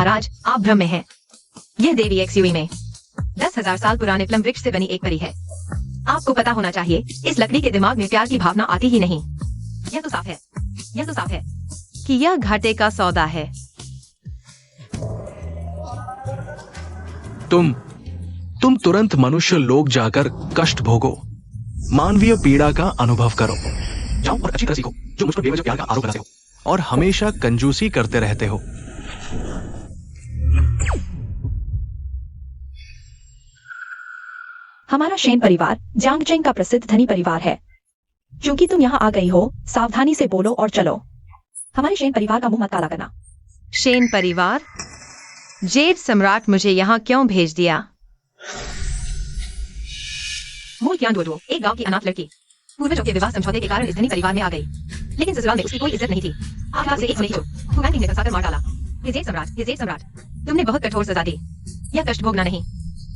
महाराज, आप भ्रम में हैं। यह देवी एक्सयूवी में 10,000 साल पुराने प्लम वृक्ष से बनी एक परी है। आपको पता होना चाहिए, इस लकड़ी के दिमाग में प्यार की भावना आती ही नहीं। यह तो साफ है कि यह घाटे का सौदा है। तुम तुरंत मनुष्य लोग जाकर कष्ट भोगो, मानवीय पीड़ा का अनुभव करो। जाओ और अच्छी तरह सीखो जो मुझ पर बेवजह प्यार का आरोप लगाते हो और हमेशा कंजूसी करते रहते हो। हमारा शेन परिवार जांगचेंग का प्रसिद्ध धनी परिवार है। क्योंकि तुम यहाँ आ गई हो, सावधानी से बोलो और चलो। हमारे शेन परिवार का मुंह मत काला करना। शेन परिवार? जेड सम्राट मुझे यहाँ क्यों भेज दिया? मूल ज्ञान डोडो, एक गांव की अनाथ लड़की, पूर्वजों के विवाह समझौते के कारण इस धनी परिवार में आ गई। लेकिन ससुराल में उसकी कोई इज्जत नहीं थी। आखिर से एक होने की जो फुगानी ने फंसाकर मार डाला। ये जेड सम्राट, तुमने बहुत कठोर सजा दी। यह कष्ट भोगना नहीं,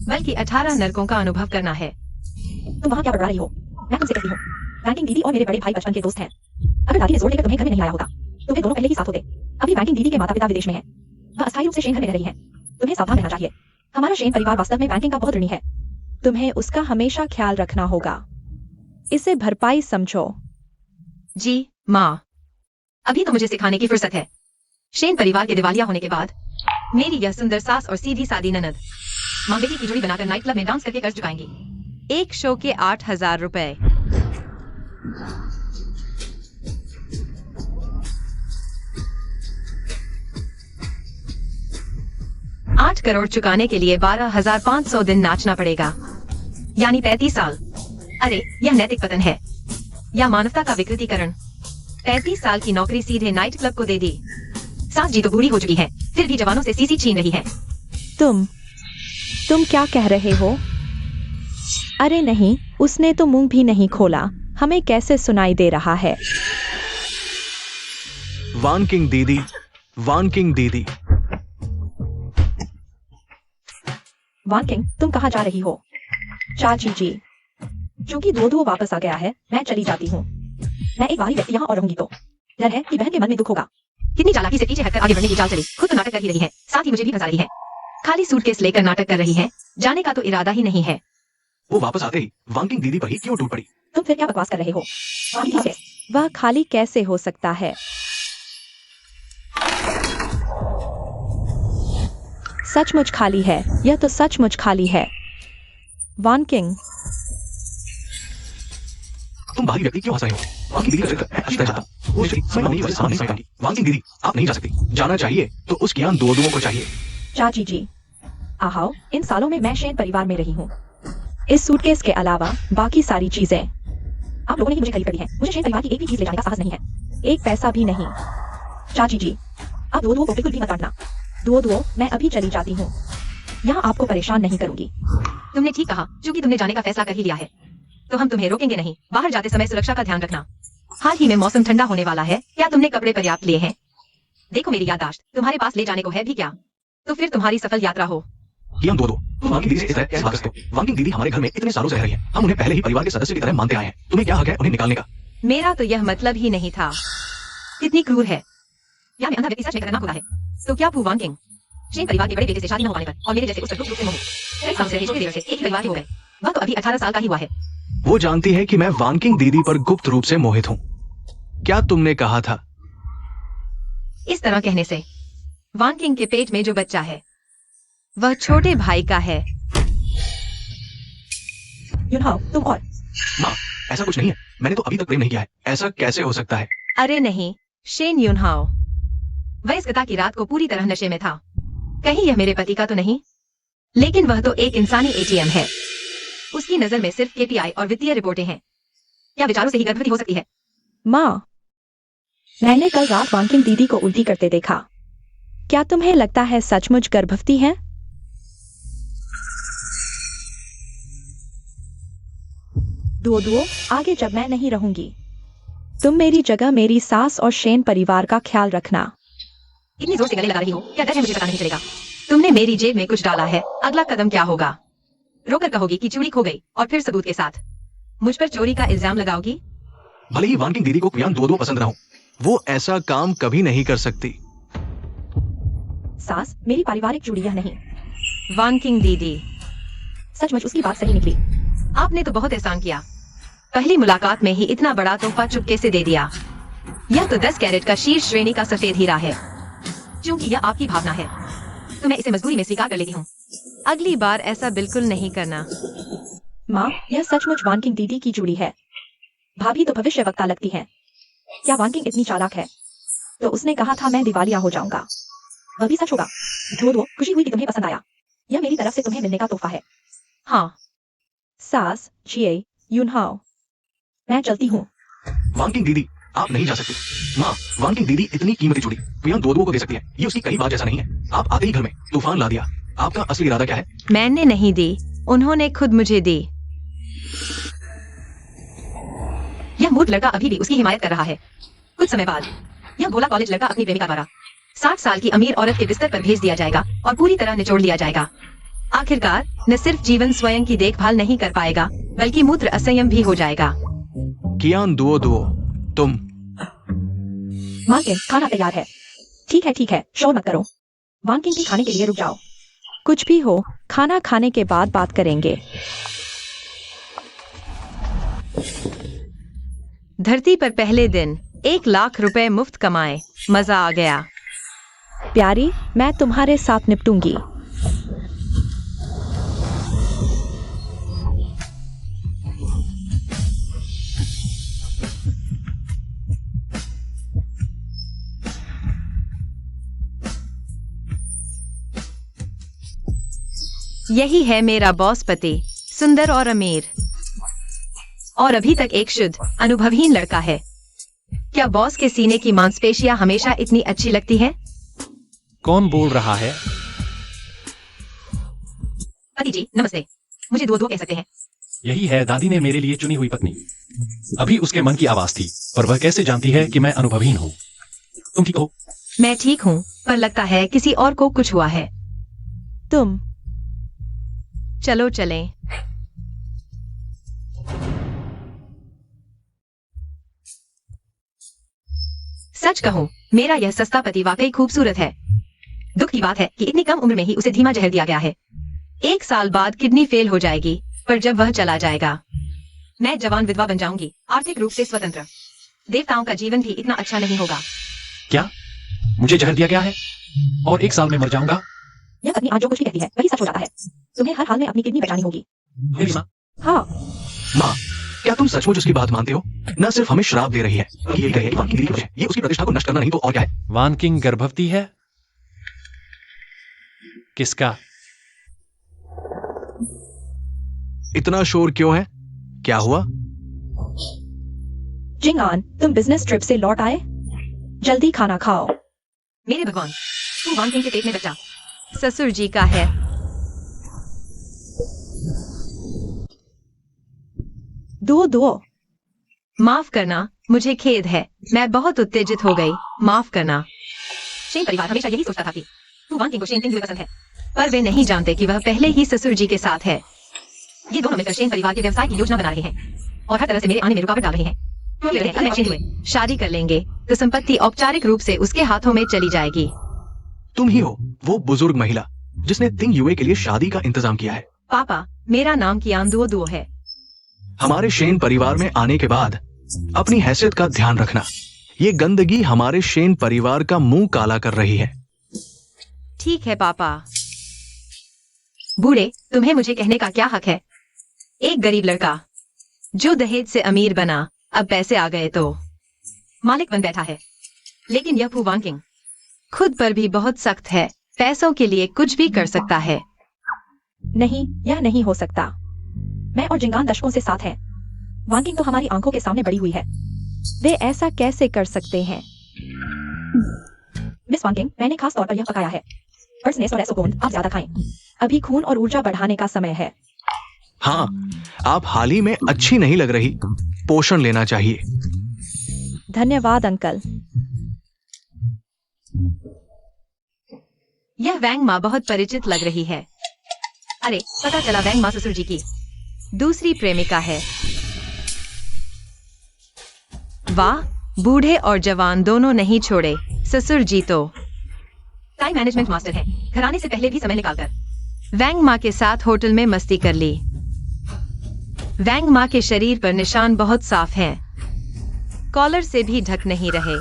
बल्कि 18 नरकों का अनुभव करना है। तुम वहाँ क्या बड़बड़ा रही हो? मैं तुमसे कहती हूँ, बैंकिंग दीदी और मेरे बड़े भाई बचपन के दोस्त हैं। अगर दादी ने जोर लेकर तुम्हें घर में नहीं आया होता, तो वे दोनों पहले ही साथ होते। अभी बैंकिंग दीदी के माता पिता विदेश में हैं। वह अस्थायी रूप से शेन घर में रह रही है। तुम्हें सावधान रहना चाहिए। हमारा शेन परिवार वास्तव में बैंकिंग का बहुत ऋणी है। तुम्हें उसका हमेशा ख्याल रखना होगा। इसे भरपाई समझो। जी माँ, अभी तो मुझे सिखाने की फुर्सत है। शेन परिवार के दिवालिया होने के बाद मेरी यह सुंदर सास और सीधी सादी ननद माँ बेटी की जोड़ी बनाकर नाइट क्लब में डांस करके कर्ज चुकाएंगी। एक शो के 8,000 रुपए। 8 करोड़ चुकाने के लिए 12,500 दिन नाचना पड़ेगा, यानी 35 साल। अरे यह नैतिक पतन है या मानवता का विकृतीकरण। 35 साल की नौकरी सीधे नाइट क्लब को दे दी। सास जी तो बूढ़ी हो चुकी है, फिर भी जवानों से सीसी छीन रही है। तुम क्या कह रहे हो? अरे नहीं, उसने तो मुंह भी नहीं खोला। हमें कैसे सुनाई दे रहा है? वानकिंग दीदी, वानकिंग, तुम कहाँ जा रही हो? चाची जी, क्योंकि दो वापस आ गया है, मैं चली जाती हूँ। मैं एक बारी व्यक्ति यहाँ और रहूंगी तो डर है कि बहन के मन में दुख होगा। कितनी चालाकी से पीछे हटकर आगे बढ़ने की चाल चली। खुद तो नाटक कर ही रही है, साथ ही मुझे भी फंसा रही है। खाली सूटकेस लेकर नाटक कर रही है, जाने का तो इरादा ही नहीं है। वो वापस आते ही वानकिंग दीदी पर ही क्यों टूट पड़ी? तुम फिर क्या बकवास कर रहे हो? वह खाली कैसे हो सकता है? सचमुच खाली है, यह तो सचमुच खाली है। वानकिंग, तुम बाहरी व्यक्ति क्यों हंस रहे हो? वानकिंग दीदी का चरित्र मैं अच्छी तरह जानता हूं। वो स्त्री स्वयं अपनी वजह से सामान नहीं समेटाती। वानकिंग दीदी, आप नहीं जा सकती। जाना चाहिए तो उस ज्ञान दुओं को चाहिए। चाची जी, आओ, इन सालों में मैं शेन परिवार में रही हूँ। इस सूटकेस के अलावा बाकी सारी चीजें आप लोगों ने ही मुझे खरीद कर दी है। मुझे शेन परिवार की एक भी चीज ले जाने का साहस नहीं है, एक पैसा भी नहीं। चाची जी, आप दुओं को बिल्कुल भी मत डांटना। दुओ, मैं अभी चली जाती हूँ। यहाँ आपको परेशान नहीं करूंगी। तुमने ठीक कहा, क्योंकि तुमने जाने का फैसला कर ही लिया है, तो हम तुम्हें रोकेंगे नहीं। बाहर जाते समय सुरक्षा का ध्यान रखना। हाल ही में मौसम ठंडा होने वाला है, क्या तुमने कपड़े पर्याप्त लिए हैं? देखो मेरी याददाश्त तुम्हारे पास ले जाने को है भी क्या? तो फिर तुम्हारी सफल यात्रा हो। ये हम दो तुम वानकिंग दीदी से इस तरह कैसे बात करते हो? वानकिंग दीदी हमारे घर में इतने सालों से रह रही है, हम उन्हें पहले ही परिवार के सदस्य की तरह मानते आए हैं। तुम्हें क्या हक है उन्हें निकालने का? मेरा तो यह मतलब ही नहीं था। कितनी क्रूर है। या मैं अंधा व्यक्ति सच में खतरनाक होता है तो क्या भू वानकिंग? शेन परिवार के बड़े बेटे से शादी न हो पाने पर और मेरे जैसे उस पर गुप्त रूप से मोह, कई सालों से रहे छोटे देवर से एक ही परिवार के हो गए। वह तो अभी 18 साल का ही हुआ है। वो जानती है कि मैं वानकिंग दीदी पर गुप्त रूप से मोहित हूँ। क्या तुमने कहा था? इस तरह कहने से वानकिंग के पेट में जो बच्चा है वह छोटे भाई का है। युनहाओ, तुम और माँ, ऐसा कुछ नहीं है। मैंने तो अभी तक प्रेम नहीं किया है। ऐसा कैसे हो सकता है? अरे नहीं, शेन युनहाओ वयस्कता की रात को पूरी तरह नशे में था। कहीं यह मेरे पति का तो नहीं? लेकिन वह तो एक इंसानी एटीएम है। उसकी नजर में सिर्फ केपीआई और वित्तीय रिपोर्टें हैं। क्या विचारों से ही गर्भवती हो सकती है? माँ, मैंने कल रात वानकिंग दीदी को उल्टी करते देखा। क्या तुम्हें लगता है सचमुच गर्भवती है? दुओ, आगे जब मैं नहीं रहूंगी, तुम मेरी जगह मेरी सास और शेन परिवार का ख्याल रखना। इतनी जोर से गले लगा रही हो, क्या डर है मुझे पता नहीं चलेगा? तुमने मेरी जेब में कुछ डाला है, अगला कदम क्या होगा? रोकर कहोगी कि चूड़ी खो गई और फिर सबूत के साथ मुझ पर चोरी का इल्जाम लगाओगी? भले ही वानकिंग दीदी को कुयान दो पसंद ना हो, वो ऐसा काम कभी नहीं कर सकती। सास, मेरी पारिवारिक चूड़ी यह नहीं। वान किंग दीदी, सचमुच उसकी बात सही निकली। आपने तो बहुत एहसान किया। पहली मुलाकात में ही इतना बड़ा तोहफा चुपके से दे दिया। यह तो 10 कैरेट का शीर्ष श्रेणी का सफेद हीरा है। क्योंकि यह आपकी भावना है तो मैं इसे मजबूरी में स्वीकार कर लेती हूँ। अगली बार ऐसा बिल्कुल नहीं करना। माँ, यह सचमुच वान किंग दीदी की चूड़ी है। भाभी तो भविष्यवक्ता लगती है। क्या वान किंग इतनी चालाक है? तो उसने कहा था मैं दिवालिया हो जाऊंगा। वह भी सच होगा। दो खुशी हुई कि तुम्हें पसंद आया। यह मेरी तरफ से तुम्हें मिलने का तोहफा है। हाँ, सास, जिए, यूनहाओ, मैं चलती हूँ। वान किंग दीदी, आप नहीं जा सकती। माँ, वान किंग दीदी इतनी कीमती चूड़ी बिना दो को दे सकती है। ये उसकी कई बार जैसा नहीं है। आप आते ही घर में तूफान ला दिया। आपका असली इरादा क्या है? मैंने नहीं दी, उन्होंने खुद मुझे दी। यह मूर्ख लड़का अभी भी उसकी हिमायत कर रहा है। कुछ समय बाद यह भोला कॉलेज लड़का अपनी प्रेमिका द्वारा 60 साल की अमीर औरत के बिस्तर पर भेज दिया जाएगा और पूरी तरह निचोड़ लिया जाएगा। आखिरकार न सिर्फ जीवन स्वयं की देखभाल नहीं कर पाएगा बल्कि मूत्र असंयम भी हो जाएगा। कियान दुओ, तुम। वान किंग, खाना तैयार है। ठीक है, शोर मत करो। वान किंग के खाने के लिए रुक जाओ। कुछ भी हो, खाना खाने के बाद बात करेंगे। धरती पर पहले दिन 1 लाख रुपए मुफ्त कमाए। मजा आ गया। प्यारी, मैं तुम्हारे साथ निपटूंगी। यही है मेरा बॉस पति, सुंदर और अमीर, और अभी तक एक शुद्ध अनुभवहीन लड़का है। क्या बॉस के सीने की मांसपेशियां हमेशा इतनी अच्छी लगती है? कौन बोल रहा है? पति जी, नमस्ते। मुझे दो कह सकते हैं। यही है दादी ने मेरे लिए चुनी हुई पत्नी। अभी उसके मन की आवाज थी, पर वह कैसे जानती है कि मैं अनुभवहीन हूँ? तुम ठीक हो? मैं ठीक हूँ, पर लगता है किसी और को कुछ हुआ है। तुम चलो चलें। सच कहूँ, मेरा यह सस्ता पति वाकई खूबसूरत है। दुख की बात है कि इतनी कम उम्र में ही उसे धीमा जहर दिया गया है। 1 साल बाद किडनी फेल हो जाएगी, पर जब वह चला जाएगा मैं जवान विधवा बन जाऊंगी, आर्थिक रूप से स्वतंत्र। देवताओं का जीवन भी इतना अच्छा नहीं होगा। क्या मुझे जहर दिया गया है और 1 साल में मर जाऊंगा? यह पत्नी आज जो कुछ भी कहती है वही सच हो जाता है। तुम्हें हर हाल में अपनी किडनी बचानी होगी। मेरी माँ, हाँ, माँ, क्या तुम सचमुच उसकी बात मानते हो? न सिर्फ हमें श्राप दे रही है, बल्कि ये कहे कि वान किंग दीदी खुश है। ये उसकी प्रतिष्ठा को नष्ट करना नहीं तो और क्या है? वान किंग गर्भवती है? किसका? इतना शोर क्यों है? क्या हुआ? जिंगान, तुम बिजनेस ट्रिप से लौट आए? जल्दी खाना खाओ। मेरे भगवान, तू वान किंग के पेट में बच्चा ससुर जी का है। दो माफ करना, मुझे खेद है। मैं बहुत उत्तेजित हो गई। माफ करना। शेन परिवार हमेशा यही सोचता था कि तू वान किंग को शेन किंग पसंद है। पर वे नहीं जानते कि वह पहले ही ससुर जी के साथ है। ये दोनों मिलकर शेन परिवार के व्यवसाय की योजना बना रहे हैं और हर तरह से मेरे आने में रुकावट डाल रहे हैं। क्यों लग रहे हैं? कल मैं शेन हुए। शादी कर लेंगे तो संपत्ति औपचारिक रूप से उसके हाथों में चली जाएगी। तुम ही हो वो बुजुर्ग महिला जिसने तिंग युए के लिए शादी का इंतजाम किया है। पापा, मेरा नाम कियान दुओ है। हमारे शेन परिवार में आने के बाद अपनी हैसियत का ध्यान रखना। ये गंदगी हमारे शेन परिवार का मुंह काला कर रही है। ठीक है पापा। बूढ़े, तुम्हें मुझे कहने का क्या हक है? एक गरीब लड़का जो दहेज से अमीर बना, अब पैसे आ गए तो मालिक बन बैठा है। लेकिन यह फू वान किंग खुद पर भी बहुत सख्त है। पैसों के लिए कुछ भी कर सकता है। नहीं, यह नहीं हो सकता। मैं और जिंगान दशकों से साथ हैं। वान किंग तो हमारी आंखों के सामने बड़ी हुई है। वे ऐसा कैसे कर सकते हैं? मिस वान किंग, मैंने खास तौर पर यह पकाया है। बर्सनेस और एसोगोंड आप ज्यादा खाएं। अभी खून और ऊर्जा बढ़ाने का समय है। हाँ, आप हाल ही में अच्छी नहीं लग रही। पोषण लेना चाहिए। धन्यवाद अंकल। यह वैंग माँ बहुत परिचित लग रही है। अरे, पता चला वैंग माँ ससुर जी की दूसरी प्रेमिका है। वाह, बूढ़े और जवान दोनों नहीं छोड़े। ससुर जी तो टाइम मैनेजमेंट मास्टर है, घर आने से पहले भी समय निकालकर वैंग माँ के साथ होटल में मस्ती कर ली। वैंग माँ के शरीर पर निशान बहुत साफ हैं, कॉलर से भी ढक नहीं रहे।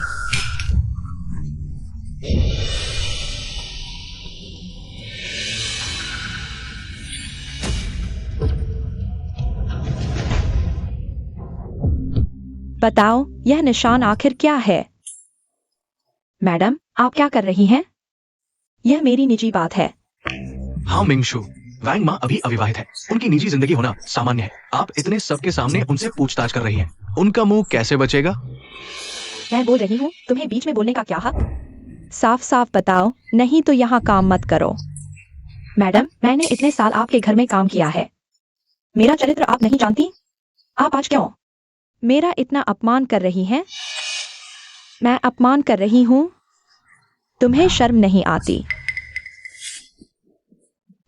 बताओ यह निशान आखिर क्या है? मैडम, आप क्या कर रही हैं? यह मेरी निजी बात है। हाँ मिंगशु, वैंग माँ अभी अविवाहित है, उनकी निजी जिंदगी होना सामान्य है। आप इतने सबके सामने उनसे पूछताछ कर रही हैं, उनका मुंह कैसे बचेगा? मैं बोल रही हूँ, तुम्हें बीच में बोलने का क्या हक? साफ साफ बताओ, नहीं तो यहाँ काम मत करो। मैडम, मैंने इतने साल आपके घर में काम किया है, मेरा चरित्र आप नहीं जानती? आप आज क्यों? मेरा इतना अपमान कर रही हैं? मैं अपमान कर रही हूँ? तुम्हें शर्म नहीं आती?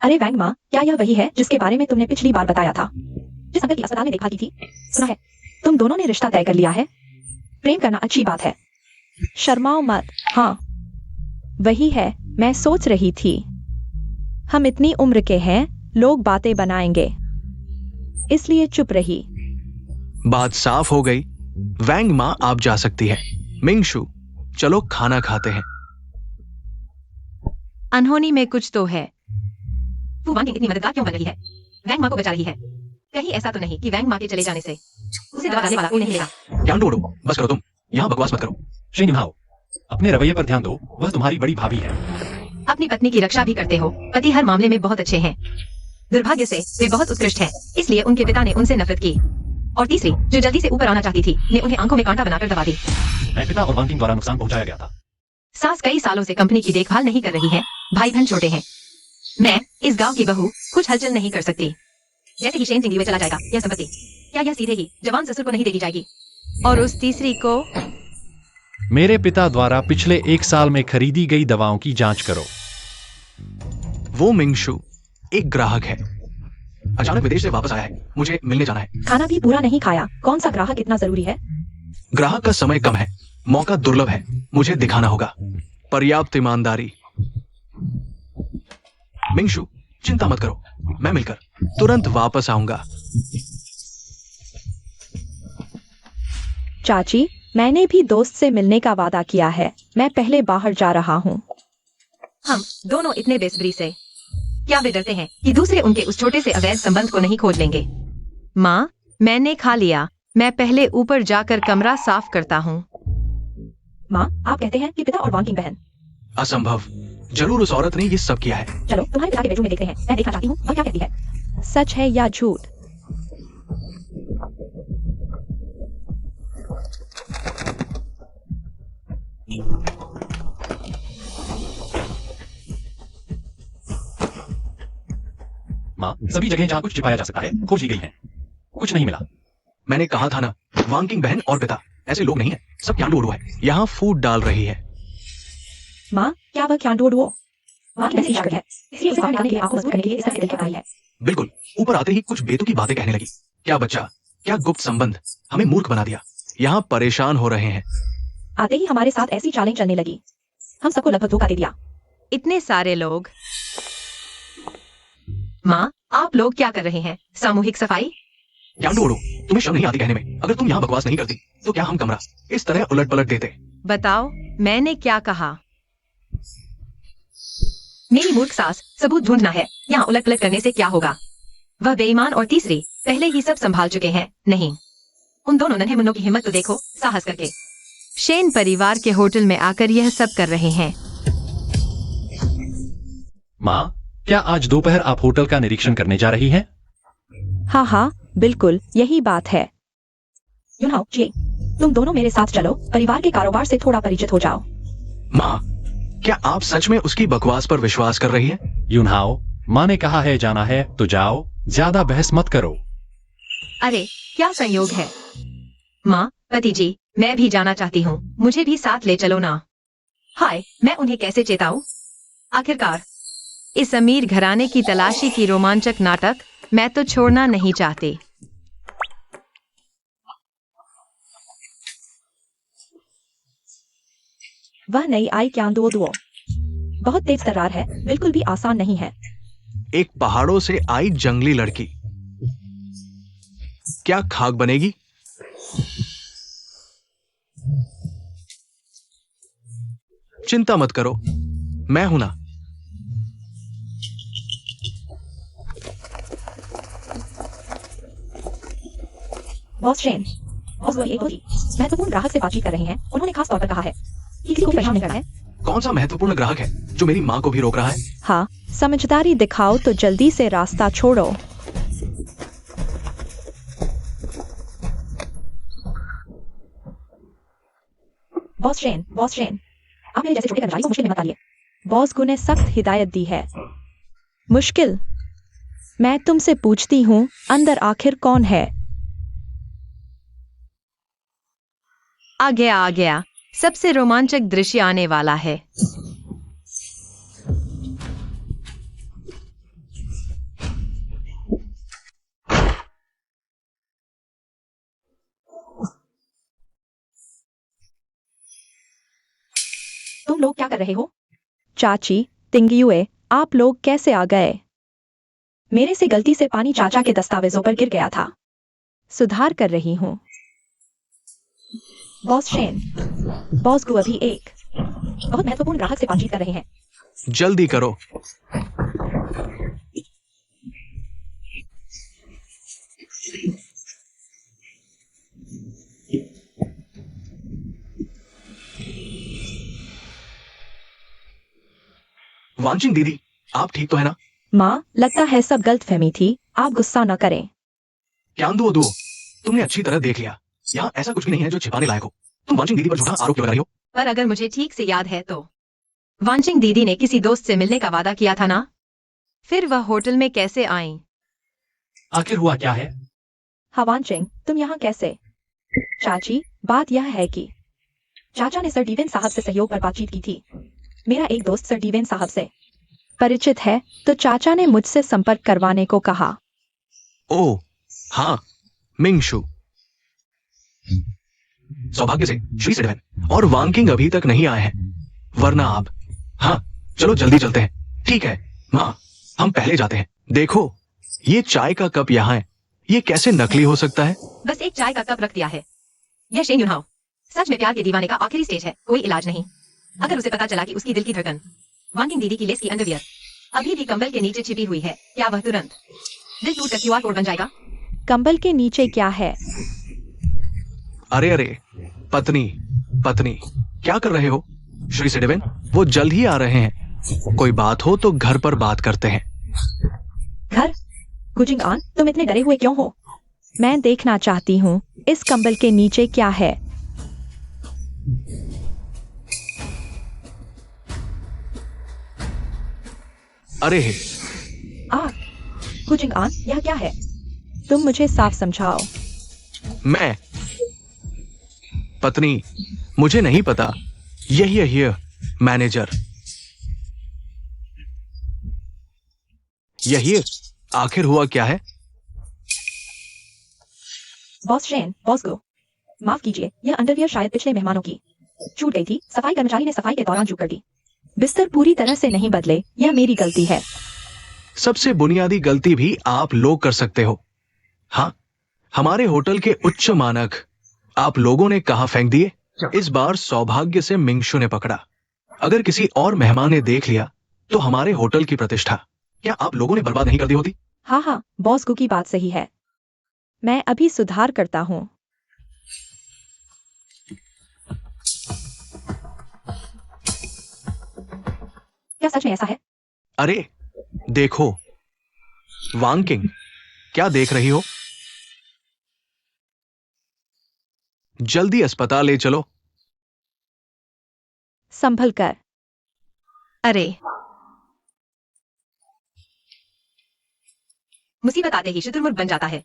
अरे वैंग माँ, क्या यह वही है जिसके बारे में तुमने पिछली बार बताया था, जिस अंकल की अस्पताल में देखभाल की थी? सुना है तुम दोनों ने रिश्ता तय कर लिया है। प्रेम करना अच्छी बात है। शर्माओ मत। हाँ, वही है, मैं सोच रही थी। हम इतनी उम्र के हैं, लोग बातें बनाएंगे, इसलिए चुप रही। बात साफ हो गई। वैंग माँ आप जा सकती है। मिंगशु, चलो खाना खाते हैं। अनहोनी में कुछ तो है। तू वांग की इतनी मददगार क्यों बन रही है? वैंग माँ को बचा रही है। कहीं ऐसा तो नहीं कि वैंग माँ के चले जाने से उसे दवा डालने वाला कोई नहीं मिलेगा? क्या ढूंढो, बस करो तुम, यहाँ बकवास मत करो। शेन युनहाओ, अपने रवैये पर ध्यान दो, वह तुम्हारी बड़ी भाभी है। अपनी पत्नी की रक्षा भी करते हो। पति हर मामले में बहुत अच्छे हैं, दुर्भाग्य से वे बहुत उत्कृष्ट हैं, इसलिए उनके पिता ने उनसे नफरत की। और तीसरी, जो जल्दी से ऊपर आना चाहती थी, ने उन्हें आंखों में कांटा बनाकर दबा दी। मैं पिता और वांकिंग द्वारा नुकसान पहुंचाया गया था। सास कई सालों से कंपनी की देखभाल नहीं कर रही है, भाई बहन छोटे हैं। मैं इस गांव की बहू कुछ हलचल नहीं कर सकती। जैसे ही शेन जिंदगी में चला जाएगा, यह संपत्ति क्या यह सीधे ही जवान ससुर को नहीं दे दी जाएगी? और उस तीसरी को? मेरे पिता द्वारा पिछले 1 साल में खरीदी गई दवाओं की जांच करो। वो मिंगशु एक ग्राहक है, अचानक विदेश से वापस आया है, मुझे मिलने जाना है। खाना भी पूरा नहीं खाया, कौन सा ग्राहक इतना जरूरी है? ग्राहक का समय कम है, मौका दुर्लभ है, मुझे दिखाना होगा पर्याप्त ईमानदारी। मिंगशु, चिंता मत करो, मैं मिलकर तुरंत वापस आऊंगा। चाची, मैंने भी दोस्त से मिलने का वादा किया है, मैं पहले बाहर जा रहा हूँ। हम दोनों इतने बेसब्री से, क्या वे डरते हैं कि दूसरे उनके उस छोटे से अवैध संबंध को नहीं खोज लेंगे? माँ, मैंने खा लिया, मैं पहले ऊपर जाकर कमरा साफ करता हूँ। माँ, आप कहते हैं कि पिता और वांग की बहन? असंभव, जरूर उस औरत ने ये सब किया है। चलो तुम्हारे पिता के बेडरूम में देखते हैं, मैं देखना चाहती हूँ वह क्या कहती है। सच है या झूठ? माँ, सभी जगह जहाँ कुछ छिपाया जा सकता है खोज ली गई है, कुछ नहीं मिला। मैंने कहा था ना, वांकिंग बहन और पिता ऐसे लोग नहीं है, सब क्या है। यहाँ फूट डाल रही है। माँ, क्या वह क्या डोडो? माँ की ऐसी शागिर्द है, इसलिए उसे बाहर निकालने के लिए आपको मजबूर करने के लिए इस तरह के तरीके अपनाई है। बिल्कुल, ऊपर आते ही कुछ बेतुकी बातें कहने लगी। क्या बच्चा, क्या गुप्त संबंध, हमें मूर्ख बना दिया। यहाँ परेशान हो रहे हैं। आते ही हमारे साथ ऐसी चालें चलने लगी, हम सबको लगभग धोखा दे दिया। इतने सारे लोग। माँ, आप लोग क्या कर रहे हैं? सामूहिक सफाई? क्या डोडो, तुम्हें शर्म नहीं आती कहने में? अगर तुम यहाँ बकवास नहीं करती तो क्या हम कमरा इस तरह उलट पलट देते? बताओ, मैंने क्या कहा? मेरी मूर्ख सास, सबूत ढूंढना है। यहाँ उलट पलट करने से क्या होगा? वह बेईमान और तीसरी पहले ही सब संभाल चुके हैं। नहीं, उन दोनों नन्हे मुन्नों की हिम्मत तो देखो, साहस करके शेन परिवार के होटल में आकर यह सब कर रहे हैं। माँ, क्या आज दोपहर आप होटल का निरीक्षण करने जा रही हैं? हाँ हाँ, बिल्कुल यही बात है। युनहाओ, जी, तुम दोनों मेरे साथ चलो, परिवार के कारोबार से थोड़ा परिचित हो जाओ। माँ, क्या आप सच में उसकी बकवास पर विश्वास कर रही है? युनहाओ, माँ ने कहा है जाना है तो जाओ, ज्यादा बहस मत करो। अरे, क्या संयोग है? माँ, पति जी, मैं भी जाना चाहती हूँ, मुझे भी साथ ले चलो ना। हाय, मैं उन्हें कैसे चेताऊं? आखिरकार इस अमीर घराने की तलाशी की रोमांचक नाटक मैं तो छोड़ना नहीं चाहती। वह नई आई क्या दो। बहुत तेज तर्रार है, बिल्कुल भी आसान नहीं है। एक पहाड़ों से आई जंगली लड़की क्या खाक बनेगी? चिंता मत करो, मैं हूं ना। बॉस शेन, बॉस वो एक महत्वपूर्ण ग्राहक से बातचीत कर रहे हैं। उन्होंने खास तौर पर कहा है कि किसी को परेशान नहीं करना है। कौन सा महत्वपूर्ण ग्राहक है जो मेरी मां को भी रोक रहा है? हाँ, समझदारी दिखाओ तो जल्दी से रास्ता छोड़ो। बॉस शेन, आप मेरे जैसे छोटे कर्मचारी को मुश्किल में मत डालिए। बॉस गु ने सख्त हिदायत दी है। मुश्किल? मैं तुमसे पूछती हूँ, अंदर आखिर कौन है? आ गया। सबसे रोमांचक दृश्य आने वाला है। तुम लोग क्या कर रहे हो? चाची, तिंगयुए, आप लोग कैसे आ गए? मेरे से गलती से पानी चाचा के दस्तावेजों पर गिर गया था। सुधार कर रही हूँ। बॉस शेन, बॉस गु अभी एक बहुत महत्वपूर्ण ग्राहक से बातचीत कर रहे हैं। जल्दी करो। वांचिंग दीदी, आप ठीक तो है ना? माँ, लगता है सब गलतफहमी थी। आप गुस्सा न करें। क्या दुओ, तुमने अच्छी तरह देख लिया। यहाँ ऐसा कुछ भी नहीं है जो छिपाने लायक हो। तुम वांचिंग दीदी पर झूठा आरोप लगा रही हो। पर अगर मुझे ठीक से याद है तो वांचिंग दीदी ने किसी दोस्त से मिलने का वादा किया था ना? फिर वह होटल में कैसे आईं? आखिर हुआ क्या है? हवानचिंग, तुम यहाँ कैसे? चाची, बात यह है कि चाचा ने सर डीवेन साहब से सहयोग पर बातचीत की थी। मेरा एक दोस्त सर डीवेन साहब से परिचित है, तो चाचा ने मुझसे संपर्क करवाने को कहा। ओह हाँ, मिंगशु। सौभाग्य से श्री सिडवेन और वांकिंग अभी तक नहीं आए हैं, वरना आप। हाँ, चलो जल्दी चलते हैं। ठीक है माँ, हम पहले जाते हैं। देखो, ये चाय का कप यहाँ है। ये कैसे नकली हो सकता है? बस एक चाय का कप रख दिया है। यह शेन युनहाओ सच में प्यार के दीवाने का आखिरी स्टेज है, कोई इलाज नहीं। अगर उसे पता चला कि उसकी दिल की धड़कन वांकिंग दीदी की लेस की अंडरवियर अभी भी कंबल के नीचे छिपी हुई है, क्या वह तुरंत दिल टूट कर क्यूआर कोड बन जाएगा? कंबल के नीचे क्या है? अरे पत्नी, क्या कर रहे हो? श्री सिडवेन, वो जल्द ही आ रहे हैं। कोई बात हो तो घर पर बात करते हैं। घर? गुजिंग आन, तुम इतने डरे हुए क्यों हो? मैं देखना चाहती हूँ, इस कंबल के नीचे क्या है। अरे गुजिंग आन, यह क्या है? तुम मुझे साफ समझाओ। मैं पत्नी, मुझे नहीं पता। यही मैनेजर। यही आखिर हुआ क्या है? बॉस शेन, बॉस गो, माफ कीजिए, यह अंडरवियर शायद पिछले मेहमानों की छूट गई थी। सफाई कर्मचारी ने सफाई के दौरान चूक कर दी। बिस्तर पूरी तरह से नहीं बदले, यह मेरी गलती है। सबसे बुनियादी गलती भी आप लोग कर सकते हो। हाँ, हमारे होटल के उच्च मानक आप लोगों ने कहां फेंक दिए? इस बार सौभाग्य से मिंगशु ने पकड़ा। अगर किसी और मेहमान ने देख लिया तो हमारे होटल की प्रतिष्ठा क्या आप लोगों ने बर्बाद नहीं कर दी होती? हाँ, बॉस गु की बात सही है। मैं अभी सुधार करता हूँ। क्या सच में ऐसा है? अरे देखो, वांकिंग, क्या देख रही हो? जल्दी अस्पताल ले चलो। संभल कर। अरे मुसीबत आते ही शुतुरमुर्ग बन जाता है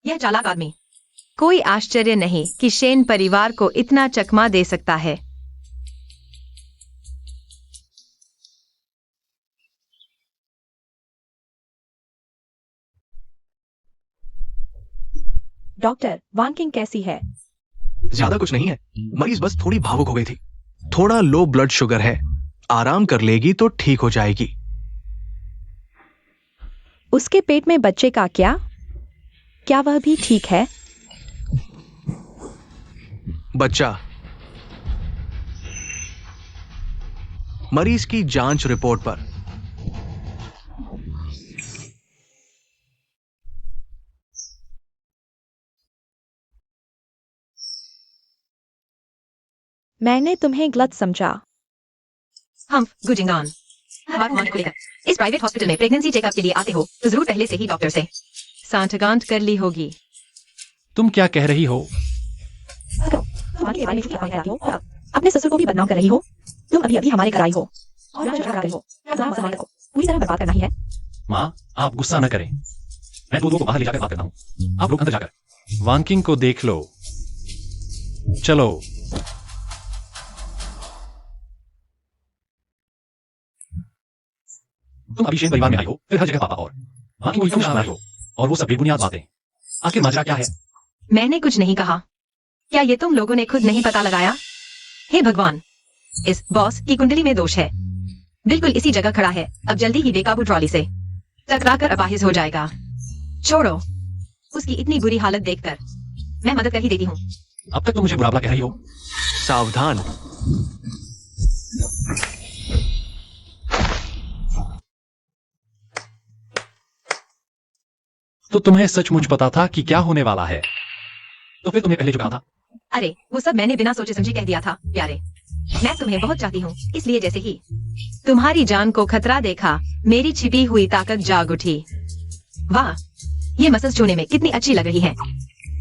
यह चालाक आदमी। कोई आश्चर्य नहीं कि शेन परिवार को इतना चकमा दे सकता है। डॉक्टर, वांकिंग कैसी है? ज्यादा कुछ नहीं है, मरीज बस थोड़ी भावुक हो गई थी। थोड़ा लो ब्लड शुगर है। आराम कर लेगी तो ठीक हो जाएगी। उसके पेट में बच्चे का क्या वह भी ठीक है? बच्चा। मरीज की जांच रिपोर्ट पर। मैंने तुम्हें गलत समझा। हम गुजिंगान हमारे मान को लेकर इस प्राइवेट हॉस्पिटल में प्रेगनेंसी चेकअप के लिए आते हो तो जरूर पहले से ही डॉक्टर से सांठगांठ कर ली होगी। तुम क्या कह रही हो? तुम्हारे बारे में झूठी अफवाहें फैलाती हो और अपने ससुर को भी बदनाम कर रही हो। तुम अभी अभी हमारे घर आई हो और आज झगड़ा रही हो। नाम ज़मानत को पूरी तरह बर्बाद करना ही है। माँ, आप गुस्सा न करें। मैं दो को बाहर ले जाकर बात करता हूँ। आप लोग अंदर जाकर वानकिंग को देख लो। चलो। तुम अभी शेन परिवार में आई हो, फिर हर जगह पापा और वानकिंग को क्यों आई हो, और वो सब बेबुनियाद बातें। आखिर माजरा क्या है? मैंने कुछ नहीं कहा। क्या ये तुम लोगों ने खुद नहीं पता लगाया? हे भगवान, इस बॉस की कुंडली में दोष है। बिल्कुल इसी जगह खड़ा है। अब जल्दी ही बेकाबू ट्रॉली से टकराकर अपाहिज हो जाएगा। छोड़ो, उसकी इतनी बुरी हालत देखकर मैं मदद कर ही देती हूँ। अब तक तुम मुझे बुरा भला कह रही हो। सावधान। तो तुम्हें सचमुच पता था कि क्या होने वाला है, तो फिर तुम्हें पहले जो कहा था। अरे वो सब मैंने बिना सोचे समझे कह दिया था। प्यारे, मैं तुम्हें बहुत चाहती हूँ, इसलिए जैसे ही तुम्हारी जान को खतरा देखा मेरी छिपी हुई ताकत जाग उठी। वाह, ये मसल्स छूने में कितनी अच्छी लग रही है,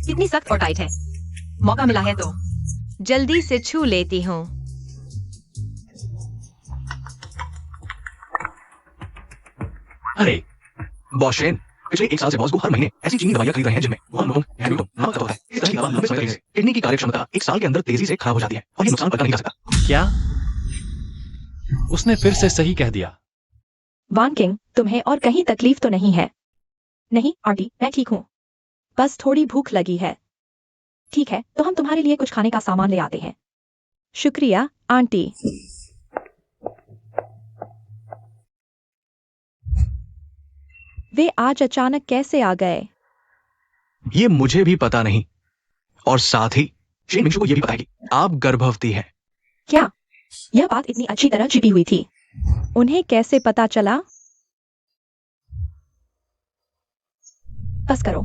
कितनी सख्त और टाइट है। मौका मिला है तो जल्दी से छू लेती हूँ। अरे बॉस शेन, पिछले 1 साल से बॉस को हर महीने ऐसी चीनी दवाइयां खरीद रहे हैं जिनमें नमक होता है। इस तरह की दवा लंबे समय से किडनी की कार्यक्षमता 1 साल के अंदर तेजी से खराब हो जाती है और ये नुकसान पता नहीं कर सकता। क्या? उसने फिर से सही कह दिया। वानकिंग, तुम्हें और कहीं तकलीफ तो नहीं है? नहीं आंटी, मैं ठीक हूँ, बस थोड़ी भूख लगी है। ठीक है, तो हम तुम्हारे लिए कुछ खाने का सामान ले आते हैं। शुक्रिया आंटी। वे आज अचानक कैसे आ गए? ये मुझे भी पता नहीं, और साथ ही शेन मिंशू को ये भी पता है कि आप गर्भवती हैं। क्या यह बात इतनी अच्छी तरह छिपी हुई थी? उन्हें कैसे पता चला? बस करो,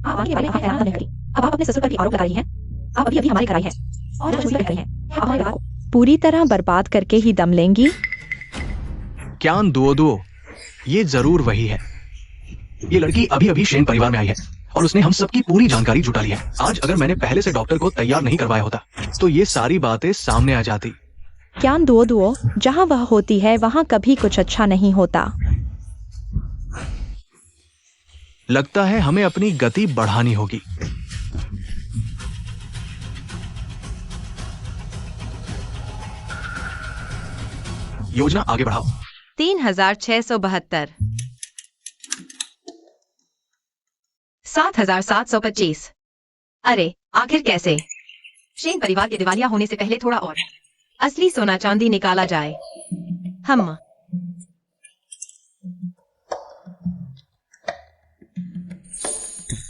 आप आगे बारे में हैरान नहीं करी। अब आप अपने ससुर पर भी आरोप लगा रही हैं। आप अभी अभी हमारे घर आई हैं और आज कर रही हैं। आप हमारे घर को पूरी तरह बर्बाद करके ही दम लेंगी? क्यान दुओ, ये जरूर वही है। ये लड़की अभी अभी शेन परिवार में आई है और उसने हम सबकी पूरी जानकारी जुटा ली है। आज अगर मैंने पहले से डॉक्टर को तैयार नहीं करवाया होता तो ये सारी बातें सामने आ जाती। क्यान दुओ, जहां वह होती है वहां कभी कुछ अच्छा नहीं होता। लगता है हमें अपनी गति बढ़ानी होगी। योजना आगे बढ़ाओ। 3672 7725। अरे आखिर कैसे? शेन परिवार के दिवालिया होने से पहले थोड़ा और असली सोना चांदी निकाला जाए। हम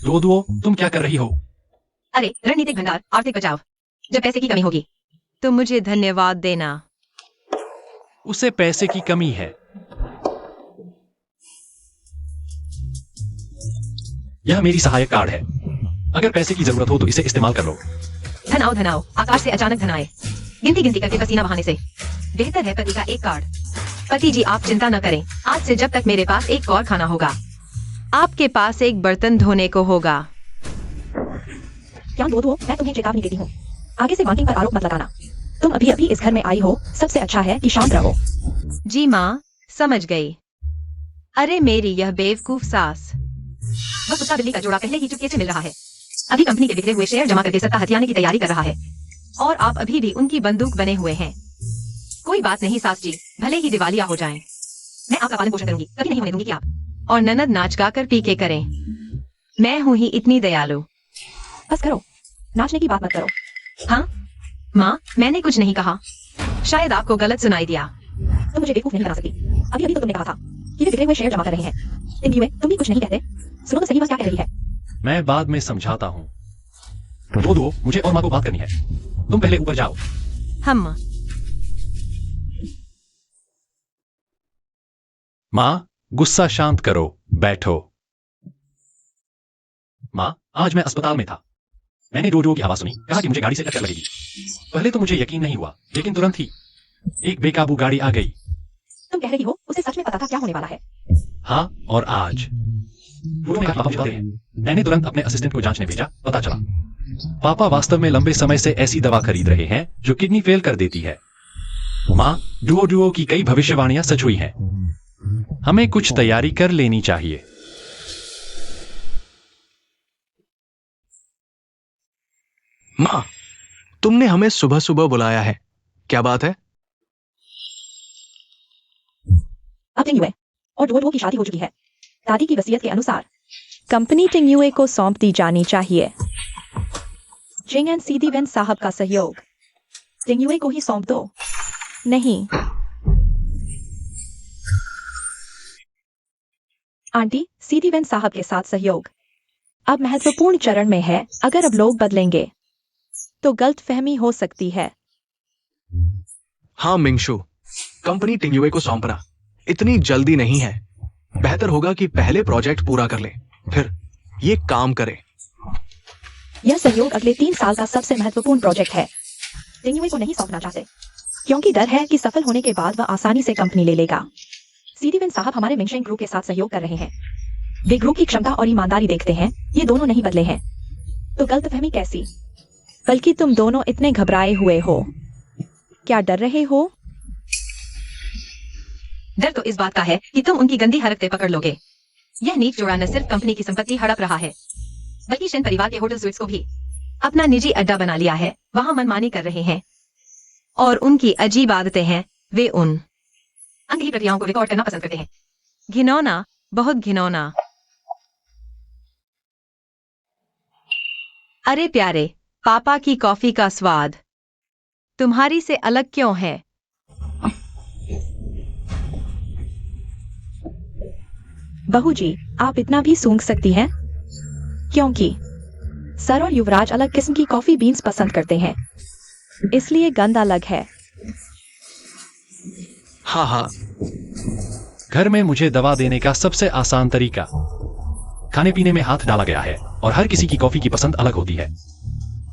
दुओ, तुम क्या कर रही हो? अरे रणनीतिक भंडार, आर्थिक बचाव। जब पैसे की कमी होगी तो मुझे धन्यवाद देना। उसे पैसे की कमी है। यह मेरी सहायक कार्ड है। अगर पैसे की जरूरत हो तो इसे इस्तेमाल कर लो। धन आओ, आकाश से अचानक धन आए। गिनती करके पसीना बहाने से बेहतर है पति का एक कार्ड। पति जी आप चिंता न करें, आज से जब तक मेरे पास एक और खाना होगा, आपके पास एक बर्तन धोने को होगा। क्या दो मैं तुम्हें चेतावनी देती हूँ, आगे से वानकिंग पर आरोप मत लगाना। तुम अभी अभी इस घर में आई हो, सबसे अच्छा है कि शांत रहो। जी माँ, समझ गई। अरे मेरी यह बेवकूफ सास। वह कुत्ता बिल्ली का जोड़ा पहले ही चुपके से मिल रहा है। अभी कंपनी के बिखरे हुए शेयर जमा करके सत्ता हथियाने की तैयारी कर रहा है और आप अभी भी उनकी बंदूक बने हुए हैं। कोई बात नहीं सास जी, भले ही दिवालिया हो जाएं, मैं आपका पालन पोषण करूंगी, कभी नहीं होने दूंगी कि आप और ननद नाच गा कर पीके करें। मैं हूं ही इतनी दयालु। बस करो, नाचने की बात मत करो। हाँ माँ, मैंने कुछ नहीं कहा, शायद आपको गलत सुनाई दिया। तुम मुझे बेवकूफ नहीं बना सकती। अभी अभी तो तुमने कहा था कि वे बिखरे हुए शेयर जमा कर रहे हैं। टिंग्यू, तुम भी कुछ नहीं कहते। सुनो तो सही, बस क्या कह रही है। मैं बाद में समझाता हूँ। दो मुझे और माँ को बात करनी है। तुम पहले ऊपर जाओ। हम माँ, गुस्सा शांत करो, बैठो। माँ, आज मैं अस्पताल में था। मैंने डोडो की आवाज सुनी, कहा कि मुझे गाड़ी से टक्कर लगेगी। पहले तो मुझे यकीन नहीं हुआ, लेकिन तुरंत ही एक बेकाबू गाड़ी आ गई। तुम कह रही हो उसे सच में पता था क्या होने वाला है। हाँ, और आज डोडो ने कहा पापा बताते हैं। मैंने तुरंत अपने असिस्टेंट को जांचने भेजा, पता चला पापा वास्तव में लंबे समय से ऐसी दवा खरीद रहे हैं जो किडनी फेल कर देती है। माँ, डुओ की कई भविष्यवाणियां सच हुई हैं। हमें कुछ तैयारी कर लेनी चाहिए। माँ, तुमने हमें सुबह सुबह बुलाया है, क्या बात है? अब टिंग्यू और डुओ की शादी हो चुकी है। दादी की वसीयत के अनुसार कंपनी टिंग्यूए को सौंप दी जानी चाहिए। जिंग एंड सीधी वेन साहब का सहयोग। टिंग्यू को ही सौंप दो। नहीं आंटी, सीधी वेन साहब के साथ सहयोग अब महत्वपूर्ण चरण में है। अगर अब लोग बदलेंगे तो गलतफहमी हो सकती है। हाँ मिंगशु, कंपनी टिंग्यूए को सौंपना इतनी जल्दी नहीं है। बेहतर होगा कि पहले प्रोजेक्ट पूरा कर ले, फिर ये काम करे। यह सहयोग अगले 3 साल का सबसे महत्वपूर्ण प्रोजेक्ट है। टिंग्यू को नहीं सौंपना चाहते क्योंकि डर है कि सफल होने के बाद वह आसानी से कंपनी ले लेगा। सीधी वेन साहब हमारे मिंगशेंग ग्रुप के साथ सहयोग कर रहे हैं। वे ग्रुप की क्षमता और ईमानदारी देखते हैं। ये दोनों नहीं बदले हैं, तो गलतफहमी कैसी? बल्कि तुम दोनों इतने घबराए हुए हो। क्या डर रहे हो? डर तो इस बात का है कि तुम उनकी गंदी हरकतें पकड़ लोगे। यह नीच जोड़ा न सिर्फ कंपनी की संपत्ति हड़प रहा है, बल्कि शेन परिवार के होटल स्वीट्स को भी अपना निजी अड्डा बना लिया है। वहां मनमानी कर रहे हैं और उनकी अजीब आदतें हैं। वे उन अंधी प्रक्रियाओं को रिकॉर्ड करना पसंद करते हैं। घिनौना, बहुत घिनौना। अरे प्यारे, पापा की कॉफी का स्वाद तुम्हारी से अलग क्यों है? बहू जी, आप इतना भी सूंघ सकती हैं? क्योंकि सर और युवराज अलग किस्म की कॉफी बीन्स पसंद करते हैं, इसलिए गंध अलग है। हाँ हाँ, घर में मुझे दवा देने का सबसे आसान तरीका खाने पीने में हाथ डाला गया है, और हर किसी की कॉफी की पसंद अलग होती है।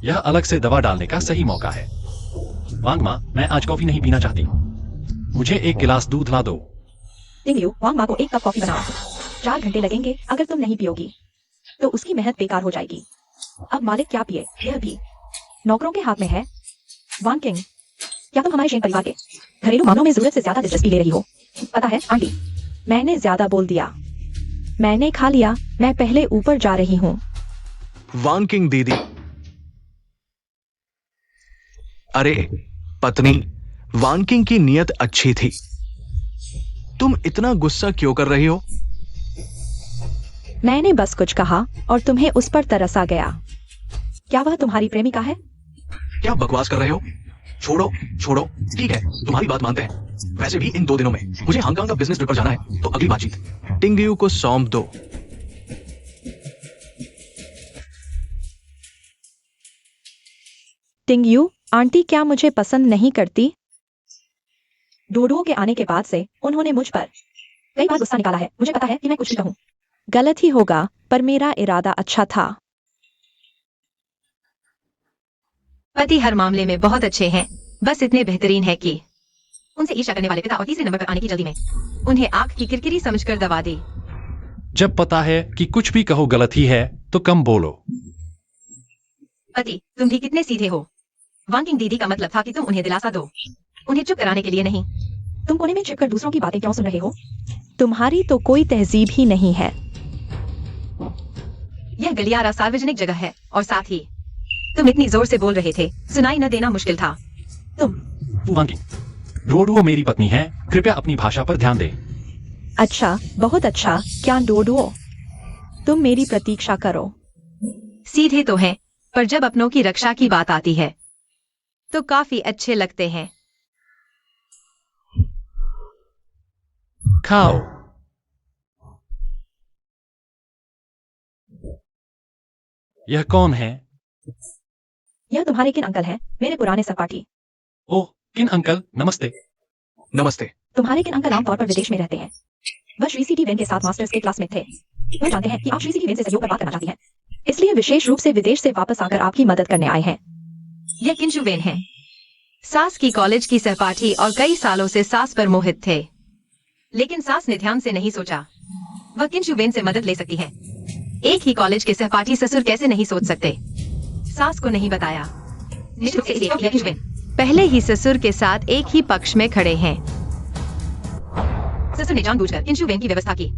यह अलग से दवा डालने का सही मौका है। वांग माँ, मैं आज कॉफी नहीं पीना चाहती। मुझे एक गिलास दूध ला दो। टिंग्यू, वांग माँ को 1 कप कॉफी बनाओ। 4 घंटे लगेंगे। अगर तुम नहीं पियोगी तो उसकी मेहनत बेकार हो जाएगी। अब मालिक क्या पिए, यह भी नौकरों के हाथ में है। वांग किंग, क्या तुम हमारे शेन परिवार के घरेलू मामलों में जरूरत से ज्यादा दिलचस्पी ले रही हो? पता है आंटी, मैंने ज्यादा बोल दिया। मैंने खा लिया। मैं पहले ऊपर जा रही हूँ। वांग किंग दीदी। अरे पत्नी, वांग किंग की नीयत अच्छी थी। तुम इतना गुस्सा क्यों कर रही हो? मैंने बस कुछ कहा और तुम्हें उस पर तरस आ गया। क्या वह तुम्हारी प्रेमिका है? क्या बकवास कर रहे हो? छोड़ो छोड़ो, ठीक है, तुम्हारी बात मानते हैं। वैसे भी इन 2 दिनों में मुझे हांगकांग का बिजनेस ट्रिप पर जाना है, तो अगली बातचीत टिंग्यू को सौंप दो। टिंग्यू, आंटी क्या मुझे पसंद नहीं करती? डोडो के आने के बाद से उन्होंने मुझ पर कई बार गुस्सा निकाला है। मुझे पता है कि मैं कुछ भी कहूँ। गलत ही होगा, पर मेरा इरादा अच्छा था। पति हर मामले में बहुत अच्छे हैं, बस इतने बेहतरीन है कि उनसे ईर्ष्या करने वाले पिता और तीसरे नंबर पर आने की जल्दी में उन्हें आंख की किरकिरी समझकर दबा दी। जब पता है कि कुछ भी कहो गलत ही है, तो कम बोलो। पति, तुम भी कितने सीधे हो। वांकिंग दीदी का मतलब था कि तुम उन्हें दिलासा दो, उन्हें चुप कराने के लिए नहीं। तुम कोने में छिपकर दूसरों की बातें क्यों सुन रहे हो? तुम्हारी तो कोई तहजीब ही नहीं है। यह गलियारा सार्वजनिक जगह है, और साथ ही तुम इतनी जोर से बोल रहे थे, सुनाई न देना मुश्किल था। तुम डोडो मेरी पत्नी है, कृपया अपनी भाषा पर ध्यान दे। अच्छा, बहुत अच्छा। क्या डोडो, तुम मेरी प्रतीक्षा करो। सीधे तो हैं, पर जब अपनों की रक्षा की बात आती है तो काफी अच्छे लगते हैं। खाओ। यह कौन है? यह तुम्हारे किन अंकल हैं, मेरे पुराने सहपाठी। ओह, किन अंकल, नमस्ते। नमस्ते। तुम्हारे किन अंकल आमतौर पर विदेश में रहते हैं। वह श्री सी वेन के साथ मास्टर्स के क्लास में थे। वह जानते हैं कि आप श्री सी वेन से सहयोग पर बात करना चाहती हैं, इसलिए विशेष रूप से विदेश से वापस आकर आपकी मदद करने आए हैं। यह किंशु वेन है, सास की कॉलेज की सहपाठी और कई सालों से सास पर मोहित थे। लेकिन सास ने ध्यान से नहीं सोचा वह किंशु वेन से मदद ले सकती है। एक ही कॉलेज के सहपाठी ससुर कैसे नहीं सोच सकते। सास को नहीं बताया। निश्चित रूप से इसलिए यह किंशु वेन पहले ही ससुर के साथ एक ही पक्ष में खड़े हैं। ससुर ने जानबूझकर किंशु वेन की व्यवस्था की।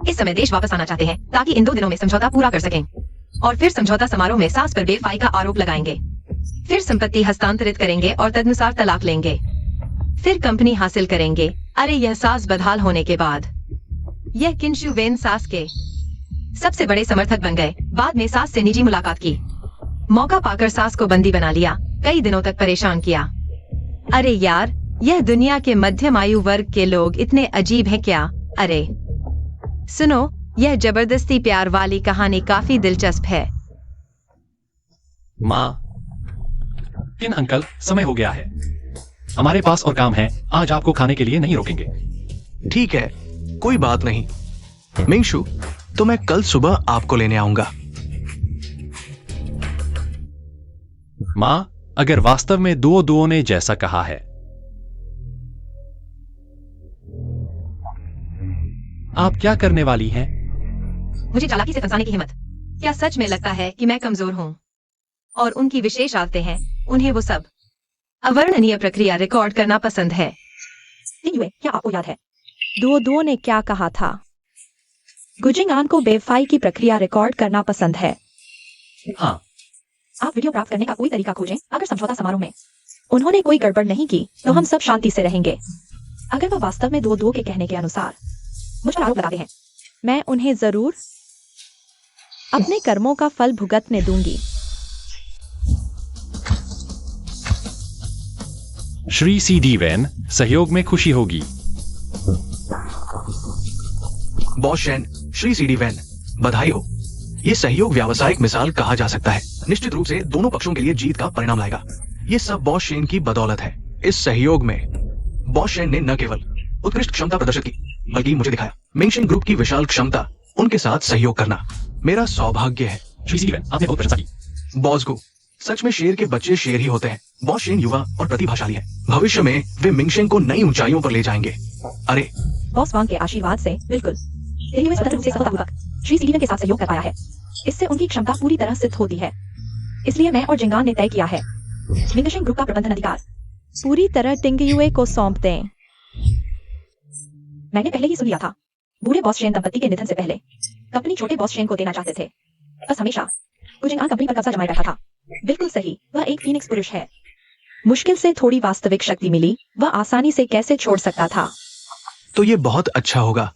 इस समय देश वापस आना चाहते हैं ताकि इन 2 दिनों में समझौता पूरा कर सकें और फिर समझौता समारोह में सास पर बेवफाई का आरोप लगाएंगे। फिर संपत्ति हस्तांतरित करेंगे और तदनुसार तलाक लेंगे। फिर कंपनी हासिल करेंगे। अरे यह सास बदहाल होने के बाद यह किंशु वेन सास के सबसे बड़े समर्थक बन गए। बाद में सास से निजी मुलाकात की। मौका पाकर सास को बंदी बना लिया, कई दिनों तक परेशान किया। अरे यार, यह दुनिया के मध्यम आयु वर्ग के लोग इतने अजीब हैं क्या। अरे सुनो, यह जबरदस्ती प्यार वाली कहानी काफी दिलचस्प है। माँ, किन अंकल, समय हो गया है। हमारे पास और काम है। आज आपको खाने के लिए नहीं रोकेंगे। ठीक है, कोई बात नहीं। मिंगशु, तो मैं कल सुबह आपको लेने आऊंगा। माँ, अगर वास्तव में दुओ ने जैसा कहा है, आप क्या करने वाली हैं? मुझे चालाकी से फंसाने की हिम्मत। क्या सच में लगता है कि मैं कमजोर हूँ और उनकी विशेष आदतें हैं। उन्हें वो सब अवर्णनीय प्रक्रिया रिकॉर्ड करना पसंद है। क्या आपको याद है दुओ ने क्या कहा था? गुजिंगान को बेवफाई की प्रक्रिया रिकॉर्ड करना पसंद है। हाँ, आप वीडियो प्राप्त करने का कोई तरीका खोजें। अगर समझौता समारोह में उन्होंने कोई गड़बड़ नहीं की तो हम सब शांति से रहेंगे। अगर वह वास्तव में दुओ के कहने के अनुसार मुझ पर आरोप लगाते हैं, मैं उन्हें जरूर अपने कर्मों का फल भुगतने दूंगी। श्री सी वेन, सहयोग में खुशी होगी। बॉस शेन, श्री सी वैन, बधाई हो। ये सहयोग व्यावसायिक मिसाल कहा जा सकता है। निश्चित रूप से दोनों पक्षों के लिए जीत का परिणाम लाएगा। ये सब बॉस शेन की बदौलत है। इस सहयोग में बॉस शेन ने न केवल उत्कृष्ट क्षमता प्रदर्शित की, बल्कि मुझे दिखाया मिंगशिन ग्रुप की विशाल क्षमता उनके साथ सहयोग करना मेरा सौभाग्य है। श्री सी वेन, आपने बहुत प्रशंसा की। बॉस को सच में शेर के बच्चे शेर ही होते हैं। बॉस शेन युवा और प्रतिभाशाली है। भविष्य में वे मिंगशिन को नई ऊंचाइयों पर ले जाएंगे। अरे बॉस वांग के आशीर्वाद से बिल्कुल स्वतंत्र रूप से सफलतापूर्वक श्री सी के साथ सहयोग कर पाया है। इससे उनकी क्षमता पूरी तरह सिद्ध होती है। इसलिए मैं और जिंगान ने तय किया है मिंगशिन ग्रुप का प्रबंधन अधिकार पूरी तरह टिंगयुए को सौंप दें। मैंने पहले ही सुन लिया था। बूढ़े बॉस शेन दंपति के निधन से पहले कंपनी छोटे बॉस शेन को देना चाहते थे। बस हमेशा गुजिंगान कंपनी पर कब्जा जमाए बैठा था। बिल्कुल सही, वह एक फीनिक्स पुरुष है। मुश्किल से थोड़ी वास्तविक शक्ति मिली, वह आसानी से कैसे छोड़ सकता था। तो ये बहुत अच्छा होगा।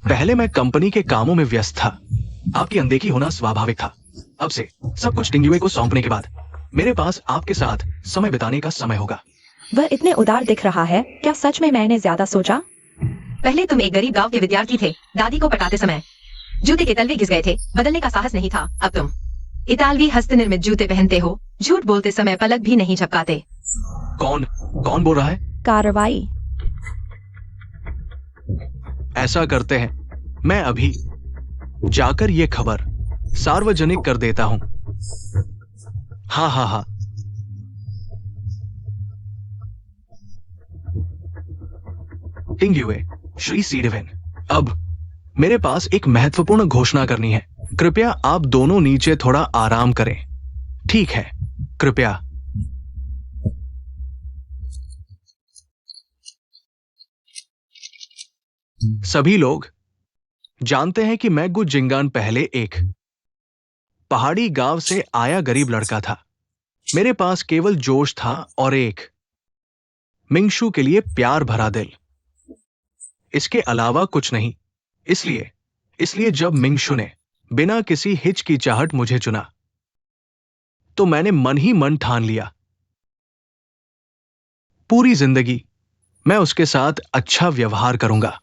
पहले मैं कंपनी के कामों में व्यस्त था। आपकी अनदेखी होना स्वाभाविक था। अब से सब कुछ टिंगयुए को सौंपने के बाद मेरे पास आपके साथ समय बिताने का समय होगा। वह इतने उदार दिख रहा है। क्या सच में मैंने ज्यादा सोचा? पहले तुम एक गरीब गांव के विद्यार्थी थे। दादी को पटाते समय जूते के तलवे घिस गए थे। बदलने का साहस नहीं था। अब तुम इतालवी हस्तनिर्मित जूते पहनते हो। झूठ बोलते समय पलक भी नहीं झपकाते। कौन बोल रहा है? कार्रवाई। ऐसा करते हैं, मैं अभी जाकर ये खबर सार्वजनिक कर देता हूं। हाँ। टिंगयुए, श्री सी वेन, अब मेरे पास एक महत्वपूर्ण घोषणा करनी है। कृपया आप दोनों नीचे थोड़ा आराम करें। ठीक है, कृपया। सभी लोग जानते हैं कि मैं गुजिंगान पहले एक पहाड़ी गांव से आया गरीब लड़का था। मेरे पास केवल जोश था और एक मिंगशु के लिए प्यार भरा दिल। इसके अलावा कुछ नहीं। इसलिए जब मिंगशु ने बिना किसी हिचकिचाहट मुझे चुना, तो मैंने मन ही मन ठान लिया, पूरी जिंदगी मैं उसके साथ अच्छा व्यवहार करूंगा।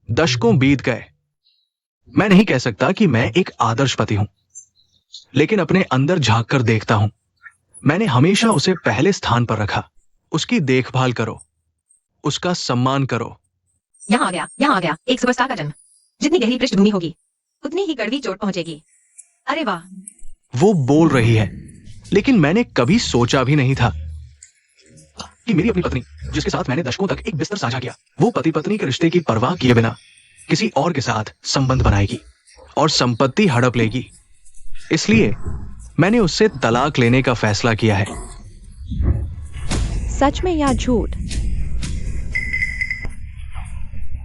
दशकों बीत गए। मैं नहीं कह सकता कि मैं एक आदर्श पति हूं, लेकिन अपने अंदर झांक कर देखता हूं। मैंने हमेशा उसे पहले स्थान पर रखा। उसकी देखभाल करो, उसका सम्मान करो। यहाँ आ गया एक सुपरस्टार का जन्म। जितनी गहरी पृष्ठभूमि होगी उतनी ही कड़वी चोट पहुंचेगी। अरे वाह, वो बोल रही है, लेकिन मैंने कभी सोचा भी नहीं था कि मेरी अपनी पत्नी, जिसके साथ मैंने दशकों तक एक बिस्तर साझा किया, वो पति पत्नी के रिश्ते की परवाह किए बिना किसी और के साथ संबंध बनाएगी और संपत्ति हड़प लेगी। इसलिए मैंने उससे तलाक लेने का फैसला किया है। सच में या झूठ?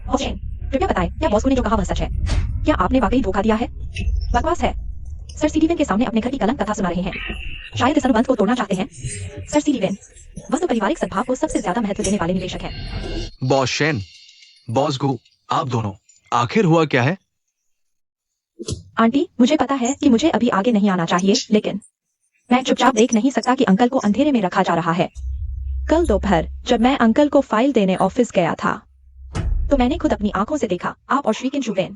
बॉस शेन, कृपया बताएं, क्या बॉस को ने जो कहा वह सच है? क्या आपने वाकई धोखा दिया है? बकवास है। सर सीडीवेन के सामने अपने घर की कलंक कथा सुना रहे हैं। शायद इस अनुबंध को तोड़ना चाहते हैं। सर सीडीवेन वस्तु पारिवारिक सद्भाव को सबसे ज्यादा महत्व देने वाले निवेशक हैं। बॉस शेन, बॉस गु, आप दोनों, आखिर हुआ क्या है? आंटी, मुझे पता है कि मुझे अभी आगे नहीं आना चाहिए, लेकिन मैं चुपचाप देख नहीं सकता कि अंकल को अंधेरे में रखा जा रहा है। कल दोपहर जब मैं अंकल को फाइल देने ऑफिस गया था, तो मैंने खुद अपनी आंखों से देखा, आप और श्री किन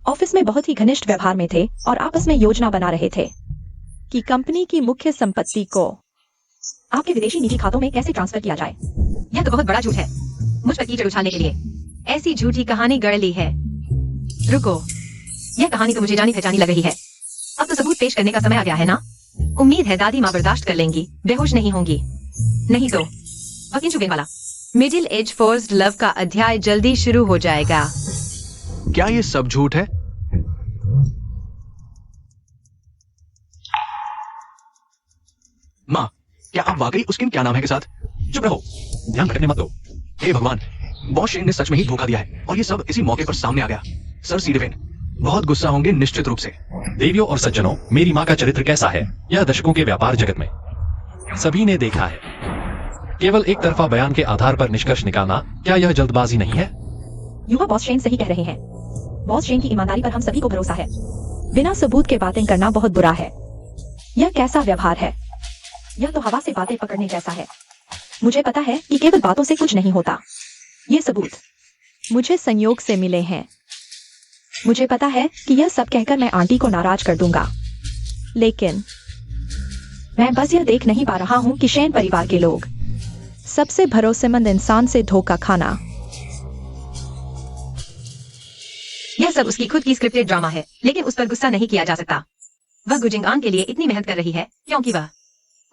ऑफिस में बहुत ही घनिष्ठ व्यवहार में थे और आपस में योजना बना रहे थे कि कंपनी की मुख्य संपत्ति को आपके विदेशी निजी खातों में कैसे ट्रांसफर किया जाए। यह तो बहुत बड़ा झूठ है। मुझ पर कीचड़ उछालने के लिए ऐसी झूठी कहानी गढ़ ली है। रुको, यह कहानी तो मुझे जानी पहचानी लग रही है। अब तो सबूत पेश करने का समय आ गया है ना? उम्मीद है दादी माँ बर्दाश्त कर लेंगी, बेहोश नहीं होंगी। नहीं तो वकील शुबेन वाला मिडिल एज फोर्स्ड लव का अध्याय जल्दी शुरू हो जाएगा। क्या ये सब झूठ है? माँ, क्या आप वाकई उसके क्या नाम है के साथ? चुप रहो, ध्यान भटकने मत दो। हे भगवान, बॉस शेन ने सच में ही धोखा दिया है और ये सब इसी मौके पर सामने आ गया। सर सीडीवेन बहुत गुस्सा होंगे निश्चित रूप से। देवियों और सज्जनों, मेरी माँ का चरित्र कैसा है यह दशकों के व्यापार जगत में सभी ने देखा है। केवल एक तरफा बयान के आधार पर निष्कर्ष निकालना, क्या यह जल्दबाजी नहीं है? युवा बॉस शेन सही कह रहे हैं। बॉस शेन की ईमानदारी पर हम सभी को भरोसा है। बिना सबूत के बातें करना बहुत बुरा है। यह कैसा व्यवहार है? यह तो हवा से बातें पकड़ने जैसा है। मुझे पता है कि केवल बातों से कुछ नहीं होता। ये सबूत मुझे संयोग से मिले हैं। मुझे पता है कि यह सब कहकर मैं आंटी को नाराज कर दूंगा, लेकिन मैं बस यह देख नहीं पा रहा हूँ कि शेन परिवार के लोग सबसे भरोसेमंद इंसान से धोखा खाना। यह सब उसकी खुद की स्क्रिप्टेड ड्रामा है, लेकिन उस पर गुस्सा नहीं किया जा सकता। वह गुजिंगान के लिए इतनी मेहनत कर रही है क्योंकि वह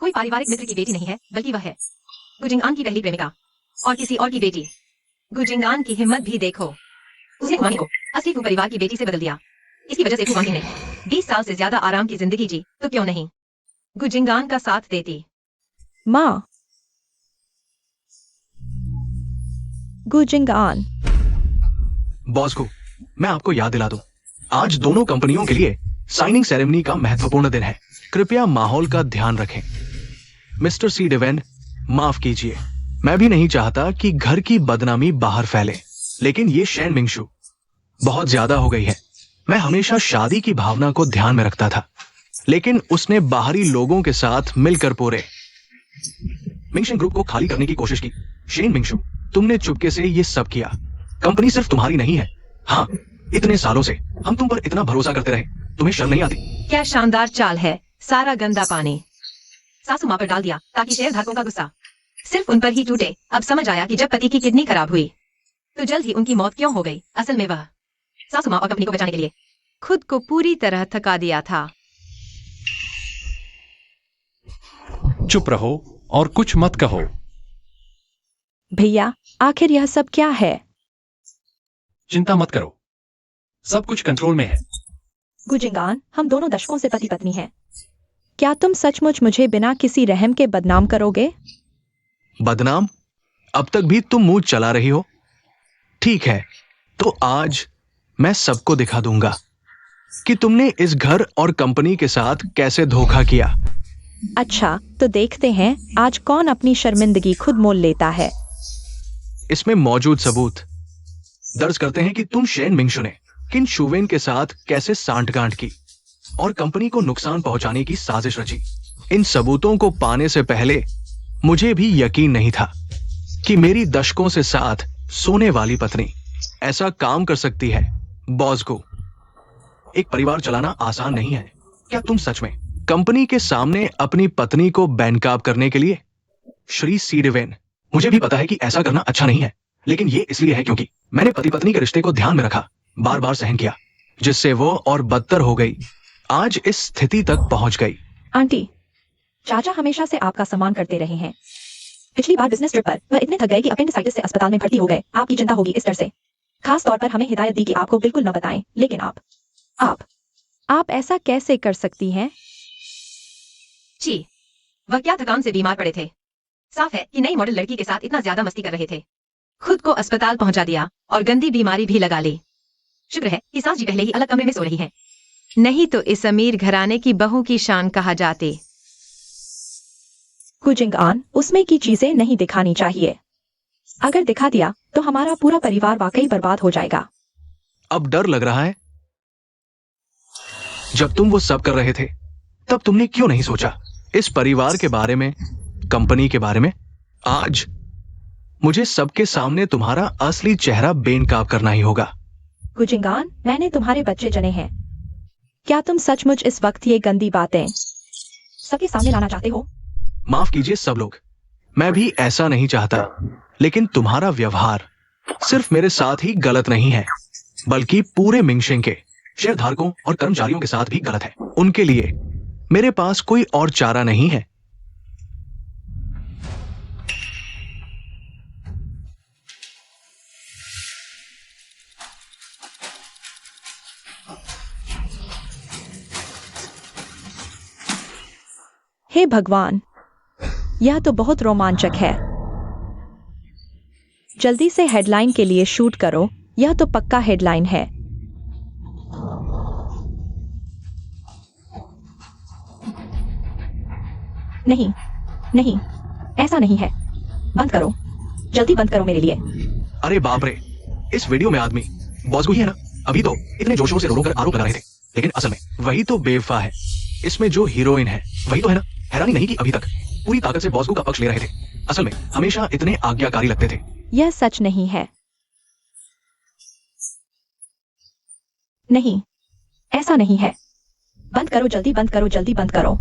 कोई पारिवारिक मित्र की बेटी नहीं है, बल्कि वह है गुजिंगान की पहली प्रेमिका और किसी और की बेटी। गुजिंगान की हिम्मत भी देखो। उसने कुमांग को असली परिवार की बेटी से बदल दिया। इसकी वजह से कुमांग ने 20 साल से ज्यादा आराम की जिंदगी जी, तो क्यों नहीं गुजिंगान का साथ देती? माँ, गुजिंगान। बॉस को मैं आपको याद दिला दूं, आज दोनों कंपनियों के लिए साइनिंग सेरेमनी का महत्वपूर्ण दिन है। कृपया माहौल का ध्यान रखें। मिस्टर सीडीवेन, माफ कीजिए, मैं भी नहीं चाहता कि घर की बदनामी बाहर फैले, लेकिन ये शेन मिंगशू बहुत ज्यादा हो गई है। मैं हमेशा शादी की भावना को ध्यान में रखता था, लेकिन उसने बाहरी लोगों के साथ मिलकर पूरे मिंगशन ग्रुप को खाली करने की कोशिश की। शेन मिंगशू, तुमने चुपके से ये सब किया। कंपनी सिर्फ तुम्हारी नहीं है। हाँ, इतने सालों से हम तुम पर इतना भरोसा करते रहे, तुम्हें शर्म नहीं आती? क्या शानदार चाल है। सारा गंदा पानी सासू माँ पर डाल दिया ताकि शेयर धारकों का गुस्सा सिर्फ उन पर ही टूटे। अब समझ आया कि जब पति की किडनी खराब हुई तो जल्द ही उनकी मौत क्यों हो गई। असल में वह सासू माँ और कंपनी को बचाने के लिए खुद को पूरी तरह थका दिया था। चुप रहो और कुछ मत कहो। भैया, आखिर यह सब क्या है? चिंता मत करो, सब कुछ कंट्रोल में है। गुजिंगान, हम दोनों दशकों से पति पत्नी हैं। क्या तुम सचमुच मुझे बिना किसी रहम के बदनाम करोगे? बदनाम? अब तक भी तुम मुंह चला रही हो। ठीक है, तो आज मैं सबको दिखा दूंगा कि तुमने इस घर और कंपनी के साथ कैसे धोखा किया। अच्छा, तो देखते हैं आज कौन अपनी शर्मिंदगी खुद मोल लेता है। इसमें मौजूद सबूत दर्ज करते हैं कि तुम शेन मिंगशू ने किन शुवेन के साथ कैसे सांठगांठ की और कंपनी को नुकसान पहुंचाने की साजिश रची। इन सबूतों को पाने से पहले मुझे भी यकीन नहीं था कि मेरी दशकों से साथ सोने वाली पत्नी ऐसा काम कर सकती है बॉस को? एक परिवार चलाना आसान नहीं है। क्या तुम सच में कंपनी के सामने अपनी पत्नी को बैनकाब करने के लिए? श्री सी डिवेन, मुझे भी पता है कि ऐसा करना अच्छा नहीं है, लेकिन ये इसलिए है क्योंकि मैंने पति पत्नी के रिश्ते को ध्यान में रखा, बार बार सहन किया, जिससे वो और बदतर हो गई, आज इस स्थिति तक पहुंच गई। आंटी, चाचा हमेशा से आपका सम्मान करते रहे हैं। पिछली बार बिजनेस ट्रिप पर वह इतने थक गए कि अपेंडिसाइटिस से अस्पताल में भर्ती हो गए। आपकी चिंता होगी इस डर से। खास तौर पर हमें हिदायत दी कि आपको बिल्कुल न बताएं, लेकिन आप ऐसा कैसे कर सकती हैं? जी, वह क्या थकान से बीमार पड़े थे। साफ है कि नई मॉडल लड़की के साथ इतना ज्यादा मस्ती कर रहे थे, खुद को अस्पताल पहुंचा दिया और गंदी बीमारी भी लगा ली। शुक्र है कि सास जी पहले ही अलग कमरे में सो रही हैं। नहीं तो इस अमीर घराने की बहू की शान कहा जाते। गुजिंगान, उसमें की चीजें नहीं दिखानी चाहिए। अगर दिखा दिया तो हमारा पूरा परिवार वाकई बर्बाद हो जाएगा। अब डर लग रहा है? जब तुम वो सब कर रहे थे तब तुमने क्यों नहीं सोचा इस परिवार के बारे में, कंपनी के बारे में? आज मुझे सबके सामने तुम्हारा असली चेहरा बेनकाब करना ही होगा। गुजिंगान, मैंने तुम्हारे बच्चे जने हैं। क्या तुम सचमुच इस वक्त ये गंदी बातें सबके सामने लाना चाहते हो? माफ कीजिए सब लोग, मैं भी ऐसा नहीं चाहता, लेकिन तुम्हारा व्यवहार सिर्फ मेरे साथ ही गलत नहीं है, बल्कि पूरे मिंगशेंग के शेयरधारकों और कर्मचारियों के साथ भी गलत है। उनके लिए मेरे पास कोई और चारा नहीं है। हे भगवान, यह तो बहुत रोमांचक है। जल्दी से हेडलाइन के लिए शूट करो, यह तो पक्का हेडलाइन है। नहीं नहीं, ऐसा नहीं है। बंद करो, जल्दी बंद करो मेरे लिए। अरे बाप रे, इस वीडियो में आदमी बॉस को ही है ना? अभी तो इतने जोशों से रो कर आरोप लगा रहे थे, लेकिन असल में वही तो बेवफा है। इसमें जो हीरोइन है वही तो है ना? हैरानी नहीं कि अभी तक पूरी ताकत से बॉस का पक्ष ले रहे थे। असल में हमेशा इतने आज्ञाकारी लगते थे। यह सच नहीं है। नहीं, ऐसा नहीं है। बंद करो, जल्दी बंद करो, जल्दी बंद करो।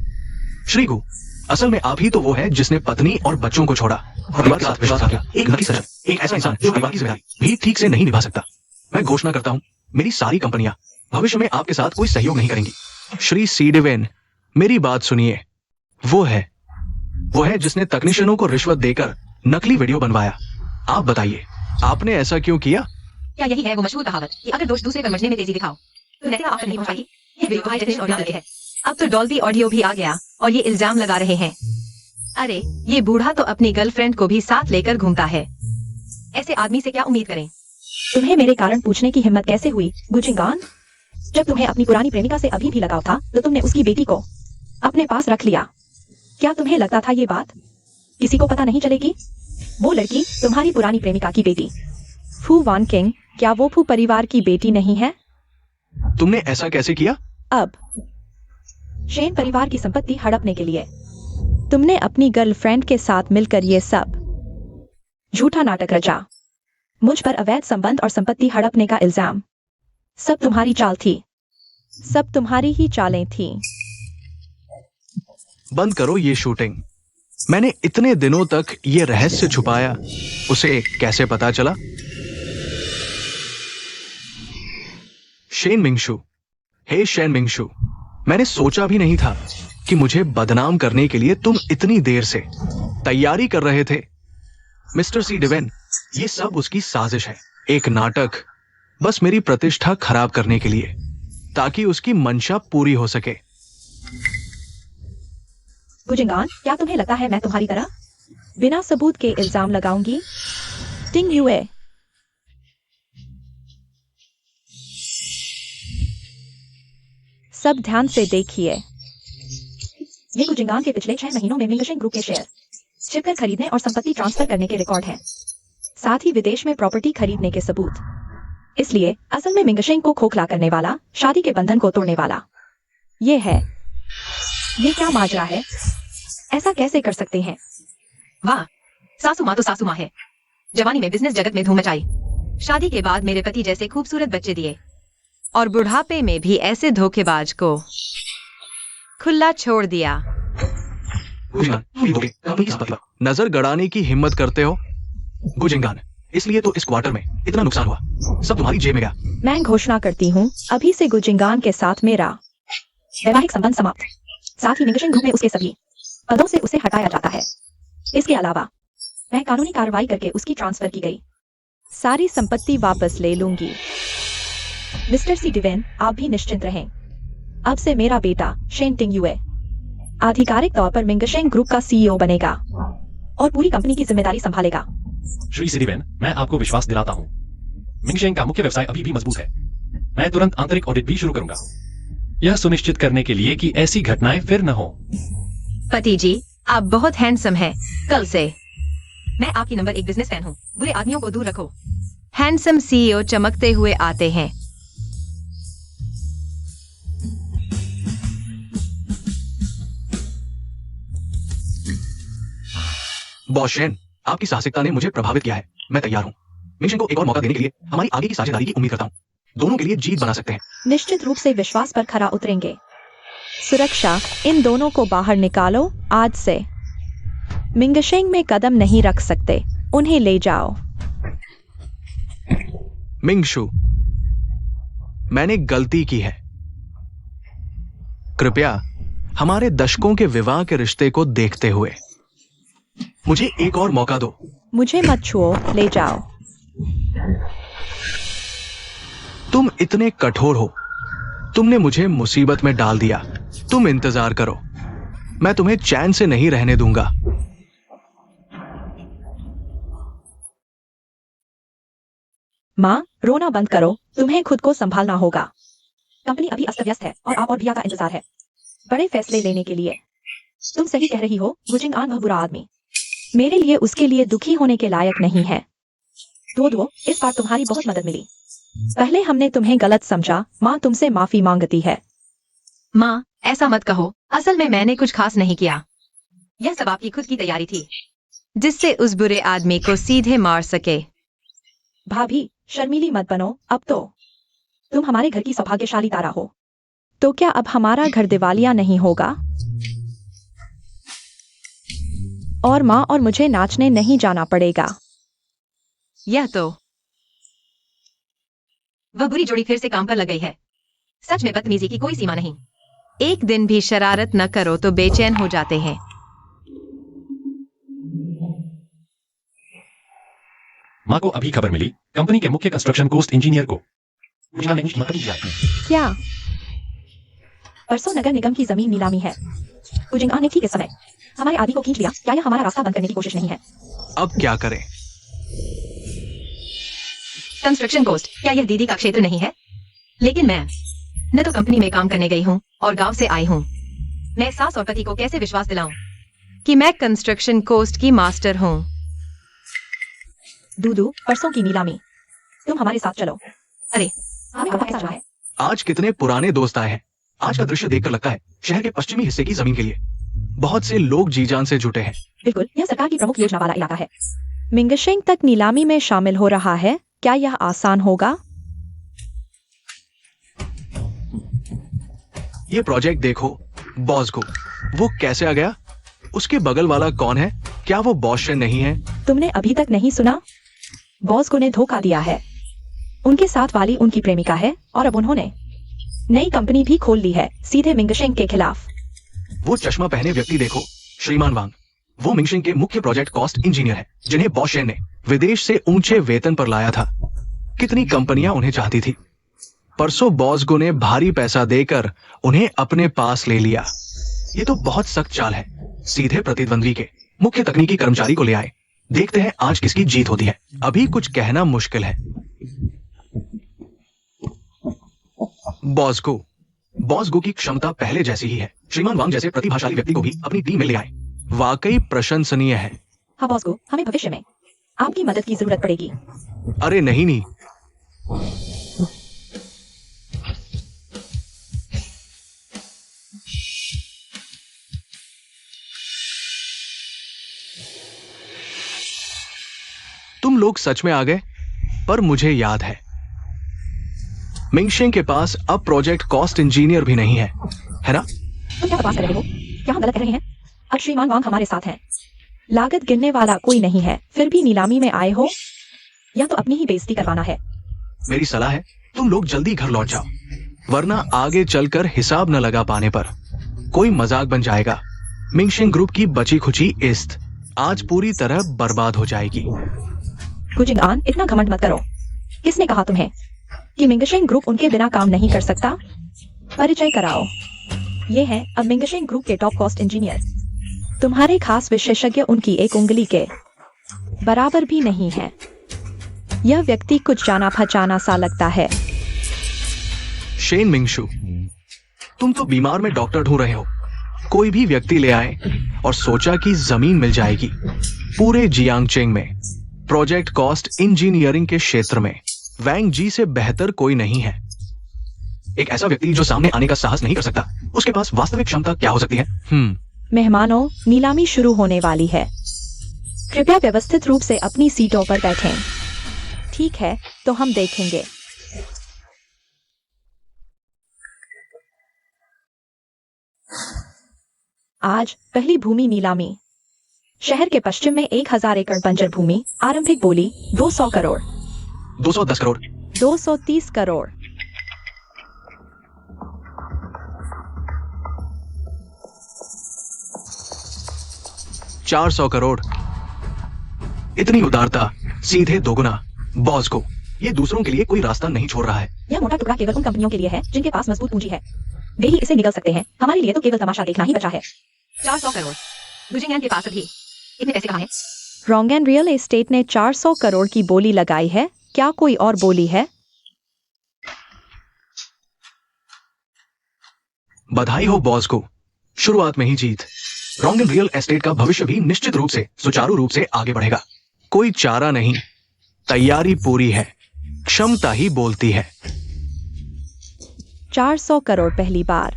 श्रीगु, असल में आप ही तो वो है जिसने पत्नी और बच्चों को छोड़ा और परिवार के साथ विश्वासघात किया। एक नकली सज्जन, एक ऐसा इंसान जो परिवार की जिम्मेदारी भी ठीक से नहीं निभा सकता। मैं घोषणा करता हूँ, मेरी सारी कंपनियां भविष्य में आपके साथ कोई सहयोग नहीं करेंगी। श्री सी डिवेन, मेरी बात सुनिए। वो है जिसने तकनीशियनों को रिश्वत देकर नकली वीडियो बनवाया। आप बताइए, आपने ऐसा क्यों किया? क्या यही है वो मशहूर कहावत कि अगर दोष दूसरे पर मरने में तेजी दिखाओ तो नैतिकता आप तक नहीं पहुंचाएगी? ये वीडियो हाई डेफिनेशन ऑडियो लगे है। अब तो डॉल्बी ऑडियो भी आ गया और ये इल्जाम लगा रहे हैं। अरे, ये बूढ़ा तो अपनी गर्लफ्रेंड को भी साथ लेकर घूमता है। ऐसे आदमी से क्या उम्मीद करें? तुम्हें मेरे कारण पूछने की हिम्मत कैसे हुई, गुजिंगान? जब तुम्हें अपनी पुरानी प्रेमिका से अभी भी लगाव था तो तुमने उसकी बेटी को अपने पास रख लिया। क्या तुम्हें लगता था ये बात किसी को पता नहीं चलेगी? वो लड़की तुम्हारी पुरानी प्रेमिका की बेटी फू वान किंग, क्या वो फू परिवार की बेटी नहीं है? तुमने ऐसा कैसे किया? अब शेन परिवार की संपत्ति हड़पने के लिए तुमने अपनी गर्लफ्रेंड के साथ मिलकर ये सब झूठा नाटक रचा। मुझ पर अवैध संबंध और संपत्ति हड़पने का इल्जाम सब तुम्हारी चाल थी। सब तुम्हारी ही चालें थी। बंद करो ये शूटिंग। मैंने इतने दिनों तक ये रहस्य छुपाया, उसे कैसे पता चला? शेन मिंगशू, हे शेन मिंगशू, मैंने सोचा भी नहीं था कि मुझे बदनाम करने के लिए तुम इतनी देर से तैयारी कर रहे थे। मिस्टर सी डिवेन, ये सब उसकी साजिश है, एक नाटक, बस मेरी प्रतिष्ठा खराब करने के लिए, ताकि उसकी मंशा पूरी हो सके। गुजिंगान, क्या तुम्हें लगता है मैं तुम्हारी तरह बिना सबूत के इल्जाम लगाऊंगी? टिंग युए, सब ध्यान से देखिए। ये गुजिंगान के पिछले 6 महीनों में मिंगशेंग ग्रुप के शेयर छिपकर खरीदने और संपत्ति ट्रांसफर करने के रिकॉर्ड हैं, साथ ही विदेश में प्रॉपर्टी खरीदने के सबूत। इसलिए असल में मिंगशेंग को खोखला करने वाला, शादी के बंधन को तोड़ने वाला ये है। ये क्या माजरा है? ऐसा कैसे कर सकते हैं? वाह, सासू माँ तो सासू माँ है। जवानी में बिजनेस जगत में धूम मचाई, शादी के बाद मेरे पति जैसे खूबसूरत बच्चे दिए और बुढ़ापे में भी ऐसे धोखेबाज को खुला छोड़ दिया। गुजिंगान, ये दोगे कंपनी की संपत्ति पर नजर गड़ाने की हिम्मत करते हो गुजिंगान, इसलिए तो इस क्वार्टर में इतना नुकसान हुआ, सब तुम्हारी जेब में गया। मैं घोषणा करती हूँ अभी से गुजिंगान के साथ मेरा वैवाहिक संबंध समाप्त। साथ ही मिंगशिंग ग्रुप में उसके सभी पदों से उसे हटाया जाता है। इसके अलावा मैं कानूनी कार्रवाई करके उसकी ट्रांसफर की गई। सारी संपत्ति वापस ले लूंगी। मिस्टर सी डिवेन, आप भी निश्चिंत रहें। अब से मेरा बेटा शेन टिंग युए आधिकारिक तौर पर मिंगशिंग ग्रुप का सीईओ बनेगा और पूरी कंपनी की जिम्मेदारी संभालेगा। श्री सिरिवेन, मैं आपको विश्वास दिलाता हूँ मिंगशेंग का मुख्य व्यवसाय अभी भी मजबूत है। मैं तुरंत आंतरिक ऑडिट भी शुरू करूंगा, यह सुनिश्चित करने के लिए कि ऐसी घटनाएं फिर न हो। पति जी, आप बहुत हैंडसम हैं। कल से मैं आपकी नंबर 1 बिजनेस फैन हूँ। बुरे आदमियों को दूर रखो। हैंडसम सीईओ चमकते हुए आते हैं। बॉस शेन, आपकी साहसिकता ने मुझे प्रभावित किया है। मैं तैयार हूँ। मिशन को एक और मौका देने के लिए हमारी आगे की साझेदारी की उम्मीद करता हूँ। दोनों के लिए जीत बना सकते हैं। निश्चित रूप से विश्वास पर खरा उतरेंगे। सुरक्षा, इन दोनों को बाहर निकालो आज से। मिंगशेंग में कदम नहीं रख सकते, उन्हें ले जाओ। मिंगशु, मैंने गलती की है। कृपया हमारे दशकों के विवाह के रिश्ते को देखते हुए मुझे एक और मौका दो। मुझे मत छुओ, ले जाओ। तुम इतने कठोर हो। तुमने मुझे मुसीबत में डाल दिया। तुम इंतजार करो, मैं तुम्हें चैन से नहीं रहने दूंगा। माँ, रोना बंद करो। तुम्हें खुद को संभालना होगा। कंपनी अभी अस्त व्यस्त है और आप और भैया का इंतजार है बड़े फैसले लेने के लिए। तुम सही कह रही हो गुजिंगान, वह बुरा आदमी मेरे लिए उसके लिए दुखी होने के लायक नहीं है। दो इस बार तुम्हारी बहुत मदद मिली। पहले हमने तुम्हें गलत समझा। माँ तुमसे माफी मांगती है। माँ, ऐसा मत कहो। असल में मैंने कुछ खास नहीं किया। यह सब आपकी खुद की तैयारी थी, जिससे उस बुरे आदमी को सीधे मार सके। भाभी, शर्मीली मत बनो। अब तो तुम हमारे घर की सौभाग्यशाली तारा हो। तो क्या अब हमारा घर दिवालिया नहीं होगा? और माँ और मुझे नाचने नहीं जाना पड़ेगा। यह तो वह बुरी जोड़ी फिर से काम पर लग गई है। सच में बदतमीजी की कोई सीमा नहीं। एक दिन भी शरारत न करो तो बेचैन हो जाते हैं। माँ को अभी खबर मिली कंपनी के मुख्य कंस्ट्रक्शन कोस्ट इंजीनियर को क्या? परसों नगर निगम की जमीन नीलामी है। गुजिंगान ने ठीक इस समय हमारे आदमी को खींच लिया। क्या यह हमारा रास्ता बंद करने की कोशिश नहीं है? अब क्या करें? कंस्ट्रक्शन कोस्ट, क्या यह दीदी का क्षेत्र नहीं है? लेकिन मैं न तो कंपनी में काम करने गई हूँ और गांव से आई हूँ। मैं सास और पति को कैसे विश्वास दिलाऊं कि मैं कंस्ट्रक्शन कोस्ट की मास्टर हूँ? दूदू, परसों की नीलामी, तुम हमारे साथ चलो। अरे, हमें पता कैसा है। आज कितने पुराने दोस्त आए हैं। आज का दृश्य देखकर लगता है शहर के पश्चिमी हिस्से की जमीन के लिए बहुत से लोग जी जान से जुटे हैं। बिल्कुल, यह सरकार की प्रमुख योजना वाला इलाका है। मिंगशेंग तक नीलामी में शामिल हो रहा है। क्या यह आसान होगा? ये प्रोजेक्ट देखो बॉस को, वो कैसे आ गया? उसके बगल वाला कौन है? क्या वो बॉस शेन नहीं है? तुमने अभी तक नहीं सुना? बॉस को ने धोखा दिया है। उनके साथ वाली उनकी प्रेमिका है और अब उन्होंने नई कंपनी भी खोल ली है सीधे मिंगशेंग के खिलाफ। वो चश्मा पहने व्यक्ति देखो, श्रीमान वांग। वो मिंगशिंग के मुख्य प्रोजेक्ट कॉस्ट इंजीनियर है, जिन्हें बॉस शेन ने विदेश से ऊंचे वेतन पर लाया था। कितनी कंपनियां उन्हें चाहती थी। परसों बॉसगो ने भारी पैसा देकर उन्हें अपने पास ले लिया। ये तो बहुत सख्त चाल है। सीधे प्रतिद्वंद्वी के मुख्य तकनीकी कर्मचारी को ले आए। देखते हैं आज किसकी जीत होती है। अभी कुछ कहना मुश्किल है। बॉसगो की क्षमता पहले जैसी ही है। श्रीमान वांग जैसे प्रतिभाशाली व्यक्ति को भी अपनी टीम में ले आए। वाकई प्रशंसनीय है। हाँ बॉस को, हमें भविष्य में आपकी मदद की जरूरत पड़ेगी। अरे नहीं। तुम लोग सच में आ गए? पर मुझे याद है मिंगशेंग के पास अब प्रोजेक्ट कॉस्ट इंजीनियर भी नहीं है ना? तुम क्या बकवास कर रहे हो? क्या हम गलत कर रहे हैं? अब श्रीमान वांग हमारे साथ हैं। लागत गिनने वाला कोई नहीं है, फिर भी नीलामी में आए हो? या तो अपनी ही बेइज्जती करवाना है? मेरी सलाह है तुम लोग जल्दी घर लौट जाओ, वरना आगे चलकर हिसाब न लगा पाने पर कोई मजाक बन जाएगा। मिंगशेंग ग्रुप की बची खुची इस्त आज पूरी तरह बर्बाद हो जाएगी। गुजिंग आन, इतना घमंड मत करो। किसने कहा तुम्हें कि मिंगशेंग ग्रुप उनके बिना काम नहीं कर सकता? परिचय कराओ। ये है अब मिंगशेंग ग्रुप के टॉप कॉस्ट इंजीनियर। तुम्हारे खास विशेषज्ञ उनकी एक उंगली के बराबर भी नहीं है। यह व्यक्ति कुछ जाना पहचाना सा लगता है। शेन मिंगशु, तुम तो बीमार में डॉक्टर ढूंढ रहे हो। कोई भी व्यक्ति ले आए और सोचा कि जमीन मिल जाएगी। पूरे जियांगचेंग में प्रोजेक्ट कॉस्ट इंजीनियरिंग के क्षेत्र में वैंग जी से बेहतर कोई नहीं है। एक ऐसा व्यक्ति जो सामने आने का साहस नहीं कर सकता, उसके पास वास्तविक क्षमता क्या हो सकती है? मेहमानों, नीलामी शुरू होने वाली है। कृपया व्यवस्थित रूप से अपनी सीटों पर बैठें। ठीक है, तो हम देखेंगे। आज पहली भूमि नीलामी। शहर के पश्चिम में 1000 एकड़ बंजर भूमि। आरंभिक बोली 200 करोड़। 210 करोड़। 230 करोड़। 400 करोड़। इतनी उदारता, सीधे दोगुना। बॉस को ये दूसरों के लिए कोई रास्ता नहीं छोड़ रहा है। यह मोटा टुकड़ा केवल उन कंपनियों के लिए है जिनके पास मजबूत पूंजी है। वे ही इसे निगल सकते हैं। हमारे लिए तो केवल तमाशा देखना ही बचा है। 400 करोड़। गुजिंग आन के पास अभी इतने पैसे कहाँ हैं? रोंगन रियल एस्टेट ने 400 करोड़ की बोली लगाई है। क्या कोई और बोली है? बधाई हो बॉस को, शुरुआत में ही जीत। रोंगन रियल एस्टेट का भविष्य भी निश्चित रूप से सुचारू रूप से आगे बढ़ेगा। कोई चारा नहीं, तैयारी पूरी है, क्षमता ही बोलती है। 400 करोड़ पहली बार।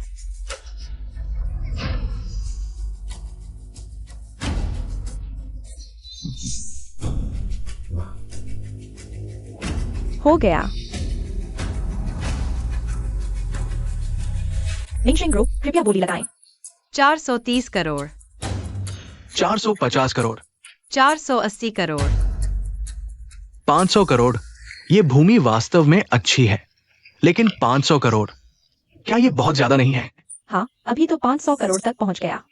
हो गया। मिंगशेंग ग्रुप, कृपया बोली लगाएं। 430 करोड़। 450 करोड़। 480 करोड़। 500 करोड़। ये भूमि वास्तव में अच्छी है, लेकिन 500 करोड़, क्या ये बहुत ज्यादा नहीं है? हाँ, अभी तो 500 करोड़ तक पहुंच गया।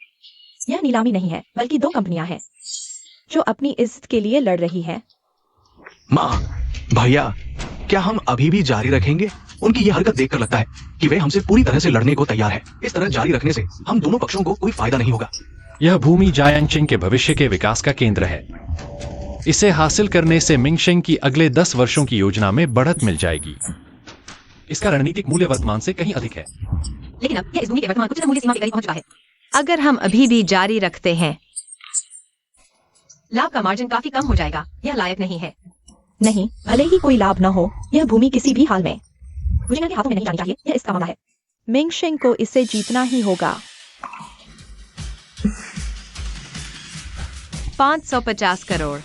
यह नीलामी नहीं है, बल्कि दो कंपनियां हैं जो अपनी इज्जत के लिए लड़ रही हैं। माँ, भैया, क्या हम अभी भी जारी रखेंगे? उनकी यह हरकत देखकर लगता है कि वे हमसे पूरी तरह से लड़ने को तैयार है। इस तरह जारी रखने से हम दोनों पक्षों को कोई फायदा नहीं होगा। यह भूमि जायांगचेंग के भविष्य के विकास का केंद्र है। इसे हासिल करने से मिंगशेंग की अगले 10 वर्षों की योजना में बढ़त मिल जाएगी। इसका रणनीतिक मूल्य वर्तमान से कहीं अधिक है। लेकिन अब यह इस भूमि के वर्तमान उच्चतम मूल्य सीमा के करीब पहुंच चुका है। अगर हम अभी भी जारी रखते हैं, लाभ का मार्जिन काफी कम हो जाएगा। यह लायक नहीं है। नहीं, भले ही कोई लाभ न हो, यह भूमि किसी भी हाल में गुजिंग के हाथों में नहीं जानी चाहिए। यह इसका मामला है। मिंगशेंग को इसे जीतना ही होगा। 550 करोड़।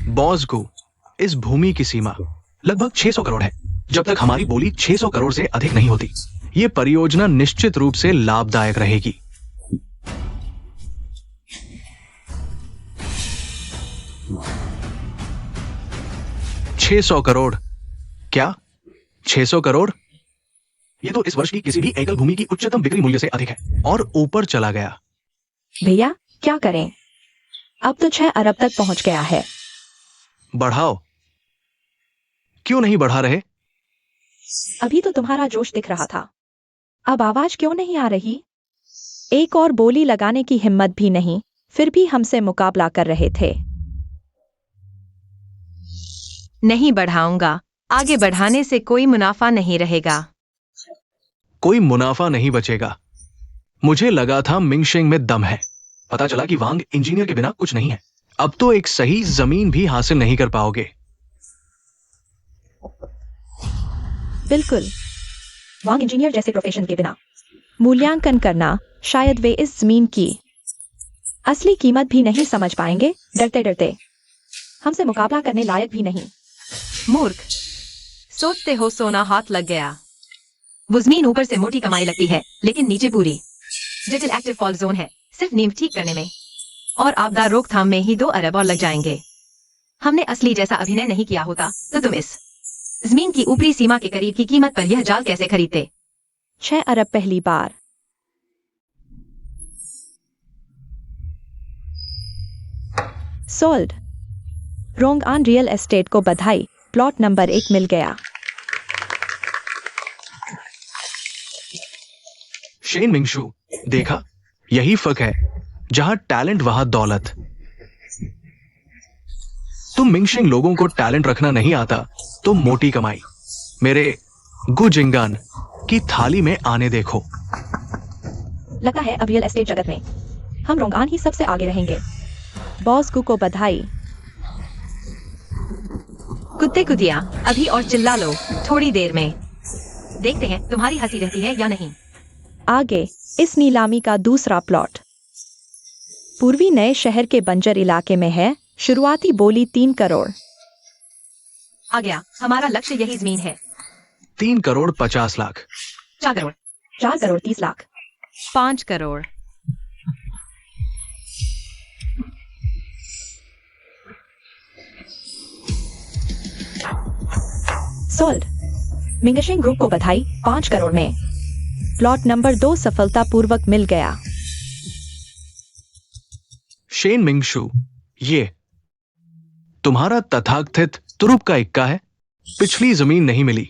बॉस को इस भूमि की सीमा लगभग 600 करोड़ है। जब तक हमारी बोली 600 करोड़ से अधिक नहीं होती, ये परियोजना निश्चित रूप से लाभदायक रहेगी। 600 करोड़। क्या 600 करोड़? ये तो इस वर्ष की किसी भी एकल भूमि की उच्चतम बिक्री मूल्य से अधिक है और ऊपर चला गया। भैया, क्या करें? अब तो 6 अरब तक पहुंच गया है। बढ़ाओ। क्यों नहीं बढ़ा रहे? अभी तो तुम्हारा जोश दिख रहा था। अब आवाज क्यों नहीं आ रही? एक और बोली लगाने की हिम्मत भी नहीं, फिर भी हमसे मुकाबला कर रहे थे। नहीं बढ़ाऊंगा। आगे बढ़ाने से कोई मुनाफा नहीं रहेगा। कोई मुनाफा नहीं बचेगा। मुझे लगा था मिंगशेंग में दम है। पता चला कि वांग इंजीनियर के बिना कुछ नहीं है। अब तो एक सही जमीन भी हासिल नहीं कर पाओगे। बिल्कुल, वांग इंजीनियर जैसे प्रोफेशन के बिना मूल्यांकन करना, शायद वे इस जमीन की असली कीमत भी नहीं समझ पाएंगे, डरते डरते। हमसे मुकाबला करने लायक भी नहीं। मूर्ख, सोचते हो सोना हाथ लग गया। वो जमीन ऊपर से मोटी कमाई लगती है, लेकिन नीचे पूरी डिजिटल एक्टिव फॉल्ट जोन है, सिर्फ नींव ठीक करने में और आपदा रोकथाम में ही 2 अरब और लग जाएंगे। हमने असली जैसा अभिनय नहीं किया होता तो तुम इस जमीन की ऊपरी सीमा के करीब की कीमत पर यह जाल कैसे खरीदते? 6 अरब पहली बार। सोल्ड। रोंगआन रियल एस्टेट को बधाई, प्लॉट नंबर 1 मिल गया। शेन मिंगशू, देखा, यही फर्क है, जहां टैलेंट वहां दौलत। तुम मिंगशिंग लोगों को टैलेंट रखना नहीं आता तो मोटी कमाई मेरे गुजिंगान की थाली में आने देखो। लगता है अब रियल एस्टेट जगत में हम रोंगआन ही सबसे आगे रहेंगे। बॉस को बधाई। कुत्ते कुतिया, अभी और चिल्ला लो, थोड़ी देर में देखते हैं तुम्हारी हंसी रहती है या नहीं। आगे इस नीलामी का दूसरा प्लॉट पूर्वी नए शहर के बंजर इलाके में है। शुरुआती बोली 3 करोड़। आ गया, हमारा लक्ष्य यही जमीन है। 3 करोड़ 50 लाख। 4 करोड़। 4 करोड़ 30 लाख। 5 करोड़। सोल्ड। मिंगशिंग ग्रुप को बधाई, 5 करोड़ में। प्लॉट नंबर 2 सफलतापूर्वक मिल गया। शेन मिंगशू, ये तुम्हारा तथाकथित तुरुप का इक्का है। पिछली जमीन नहीं मिली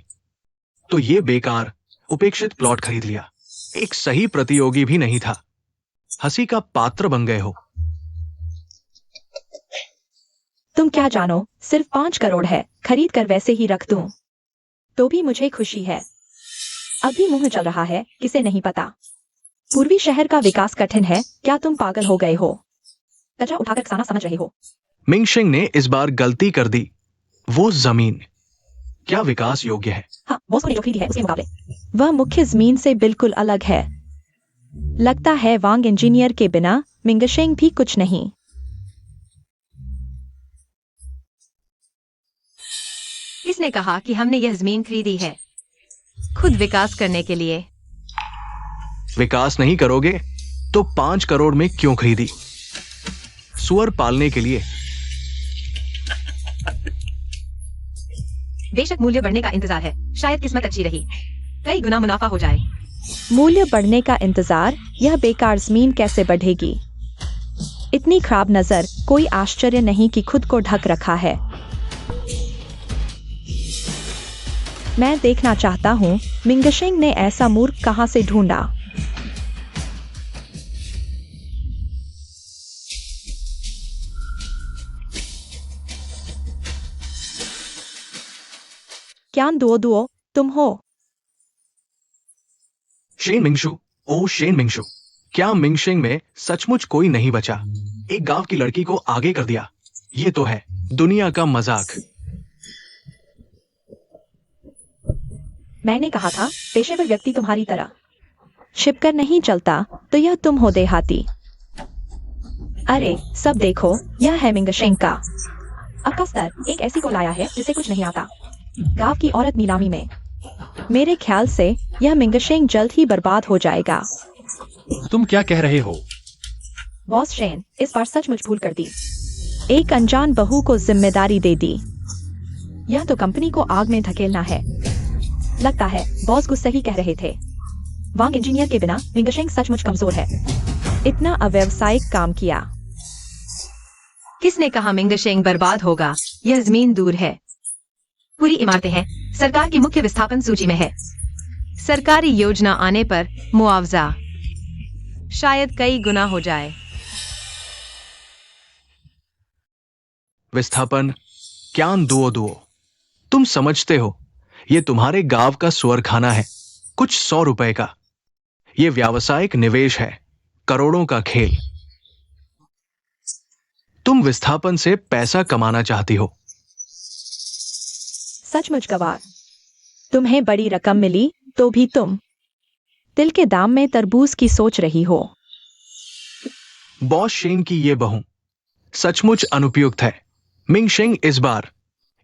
तो ये बेकार उपेक्षित प्लॉट खरीद लिया। एक सही प्रतियोगी भी नहीं था, हंसी का पात्र बन गए हो। तुम क्या जानो, सिर्फ 5 करोड़ है, खरीद कर वैसे ही रख दूं तो भी मुझे खुशी है। अब भी मुंह चल रहा है, किसे नहीं पता। पूर्वी शहर का विकास कठिन है, क्या तुम पागल हो गए हो? कचरा उठाकर खाना समझ रहे हो? मिंगशिंग ने इस बार गलती कर दी। वो जमीन क्या विकास योग्य है? हाँ, बॉस ने जो खरीदी है उसके मुकाबले। वह मुख्य जमीन से बिल्कुल अलग है। लगता है वांग इंजीनियर के बिना मिंगशिंग भी कुछ नहीं। किसने कहा कि हमने यह जमीन खरीदी है? खुद विकास करने के लिए। विकास नहीं करोगे तो 5 करोड़ में क्यों खरीदी? सुअर पालने के लिए। बेशक मूल्य बढ़ने का इंतजार है, शायद किस्मत अच्छी रही, कई गुना मुनाफा हो जाए। मूल्य बढ़ने का इंतजार, यह बेकार जमीन कैसे बढ़ेगी? इतनी खराब नजर, कोई आश्चर्य नहीं कि खुद को ढक रखा है। मैं देखना चाहता हूँ मिंगशिंग ने ऐसा मूर्ख कहां से ढूंढा। क्या दुओ तुम हो? शेन मिंगशू, ओ शेन मिंगशू, क्या मिंगशिंग में सचमुच कोई नहीं बचा? एक गांव की लड़की को आगे कर दिया। ये तो है दुनिया का मजाक। मैंने कहा था, पेशेवर व्यक्ति तुम्हारी तरह छिपकर नहीं चलता तो यह तुम हो देहाती। अरे सब देखो, यह है मिंगशिंग का आपका स्तर। एक ऐसी को लाया है जिसे कुछ नहीं आता। गांव की औरत नीलामी में। मेरे ख्याल से यह मिंगशिंग जल्द ही बर्बाद हो जाएगा। तुम क्या कह रहे हो? बॉस शेन इस बार सचमुच भूल कर दी। एक अनजान बहू को जिम्मेदारी दे दी। यह तो कंपनी को आग में धकेलना है। लगता है बॉस गुस्से ही कह रहे थे। वांग इंजीनियर के बिना मिंगशिंग सचमुच कमजोर है। इतना अव्यवसायिक काम किया। किसने कहा मिंगशिंग बर्बाद होगा? यह जमीन दूर है, पूरी इमारतें हैं, सरकार की मुख्य विस्थापन सूची में है। सरकारी योजना आने पर मुआवजा शायद कई गुना हो जाए। विस्थापन क्यान दुओ। तुम समझते हो ये तुम्हारे गांव का सुअर खाना है, कुछ 100 रुपए का। ये व्यावसायिक निवेश है, करोड़ों का खेल। तुम विस्थापन से पैसा कमाना चाहती हो। सचमुच गवार। तुम्हें बड़ी रकम मिली तो भी तुम तिल के दाम में तरबूज की सोच रही हो। बॉस शेन की ये बहू सचमुच अनुपयुक्त है। मिंग शेंग इस बार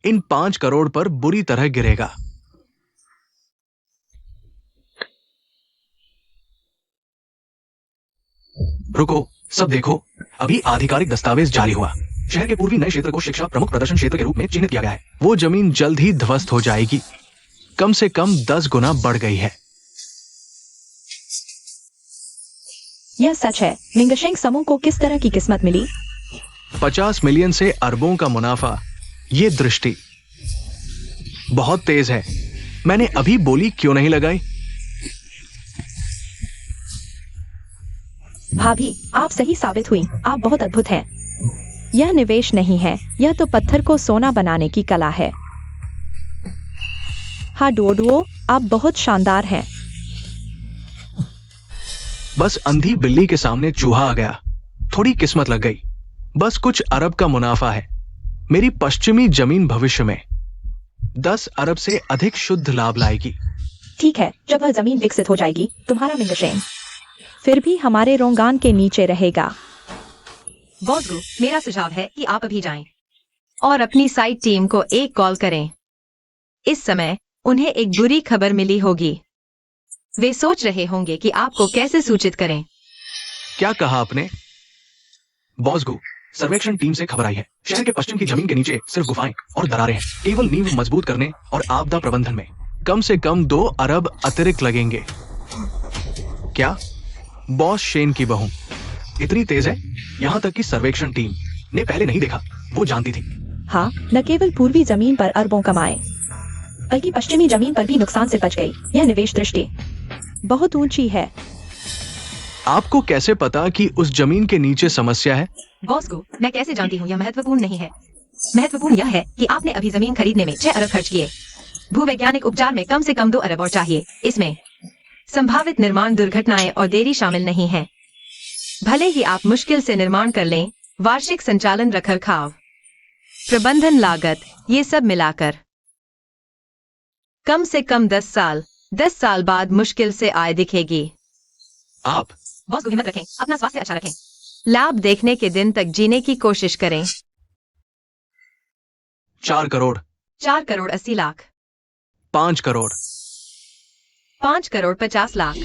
इन 5 करोड़ पर बुरी तरह गिरेगा। रुको, सब देखो, अभी आधिकारिक दस्तावेज जारी हुआ। शहर के पूर्वी नए क्षेत्र को शिक्षा प्रमुख प्रदर्शन क्षेत्र के रूप में चिन्हित किया गया है। वो जमीन जल्द ही ध्वस्त हो जाएगी। कम से कम 10 गुना बढ़ गई है। यह सच है। मिंगशेंग समूह को किस तरह की किस्मत मिली? 50 मिलियन से अरबों का मुनाफा। ये दृष्टि बहुत तेज है। मैंने अभी बोली क्यों नहीं लगाई? भाभी, आप सही साबित हुई। आप बहुत अद्भुत हैं। यह निवेश नहीं है, यह तो पत्थर को सोना बनाने की कला है। हाँ डोडुओ, आप बहुत शानदार हैं। बस अंधी बिल्ली के सामने चूहा आ गया। थोड़ी किस्मत लग गई। बस कुछ अरब का मुनाफा है। मेरी पश्चिमी जमीन भविष्य में 10 अरब से अधिक शुद्ध लाभ लाएगी। ठीक है, जब वह जमीन विकसित हो जाएगी, तुम्हारा मिंगशेंग फिर भी हमारे रोंगान के नीचे रहेगा। बॉस गु, मेरा सुझाव है कि आप अभी जाएं और अपनी साइट टीम को एक कॉल करें। इस समय उन्हें एक बुरी खबर मिली होगी। वे सोच रहे होंगे कि आपको कैसे सूचित करें। क्या कहा आपने? बॉस गु, सर्वेक्षण टीम से खबर आई है। शहर के पश्चिम की जमीन के नीचे सिर्फ गुफाएं और दरारें हैं। केवल नींव मजबूत करने और आपदा प्रबंधन में कम से कम 2 अरब अतिरिक्त लगेंगे। क्या? बॉस शेन की बहू इतनी तेज है, यहां तक कि सर्वेक्षण टीम ने पहले नहीं देखा। वो जानती थी। हाँ, न केवल पूर्वी जमीन पर अरबों कमाए, बल्कि पश्चिमी जमीन पर भी नुकसान से बच गई। यह निवेश दृष्टि बहुत ऊंची है। आपको कैसे पता कि उस जमीन के नीचे समस्या है? बॉस गु, मैं कैसे जानती हूँ? यह महत्वपूर्ण नहीं है। महत्वपूर्ण यह है कि आपने अभी जमीन खरीदने में 6 अरब खर्च किए। भूवैज्ञानिक उपचार में कम से कम 2 अरब और चाहिए। इसमें संभावित निर्माण दुर्घटनाएं और देरी शामिल नहीं है। भले ही आप मुश्किल से निर्माण कर लें, वार्षिक संचालन, रखरखाव, प्रबंधन लागत, ये सब मिलाकर कम से कम 10 साल बाद मुश्किल से आय दिखेगी। आप बॉस को हिम्मत रखें, अपना स्वास्थ्य अच्छा रखें, लाभ देखने के दिन तक जीने की कोशिश करें। 4 करोड़, 4 करोड़ 80 लाख, 5 करोड़। 5 करोड़ 50 लाख।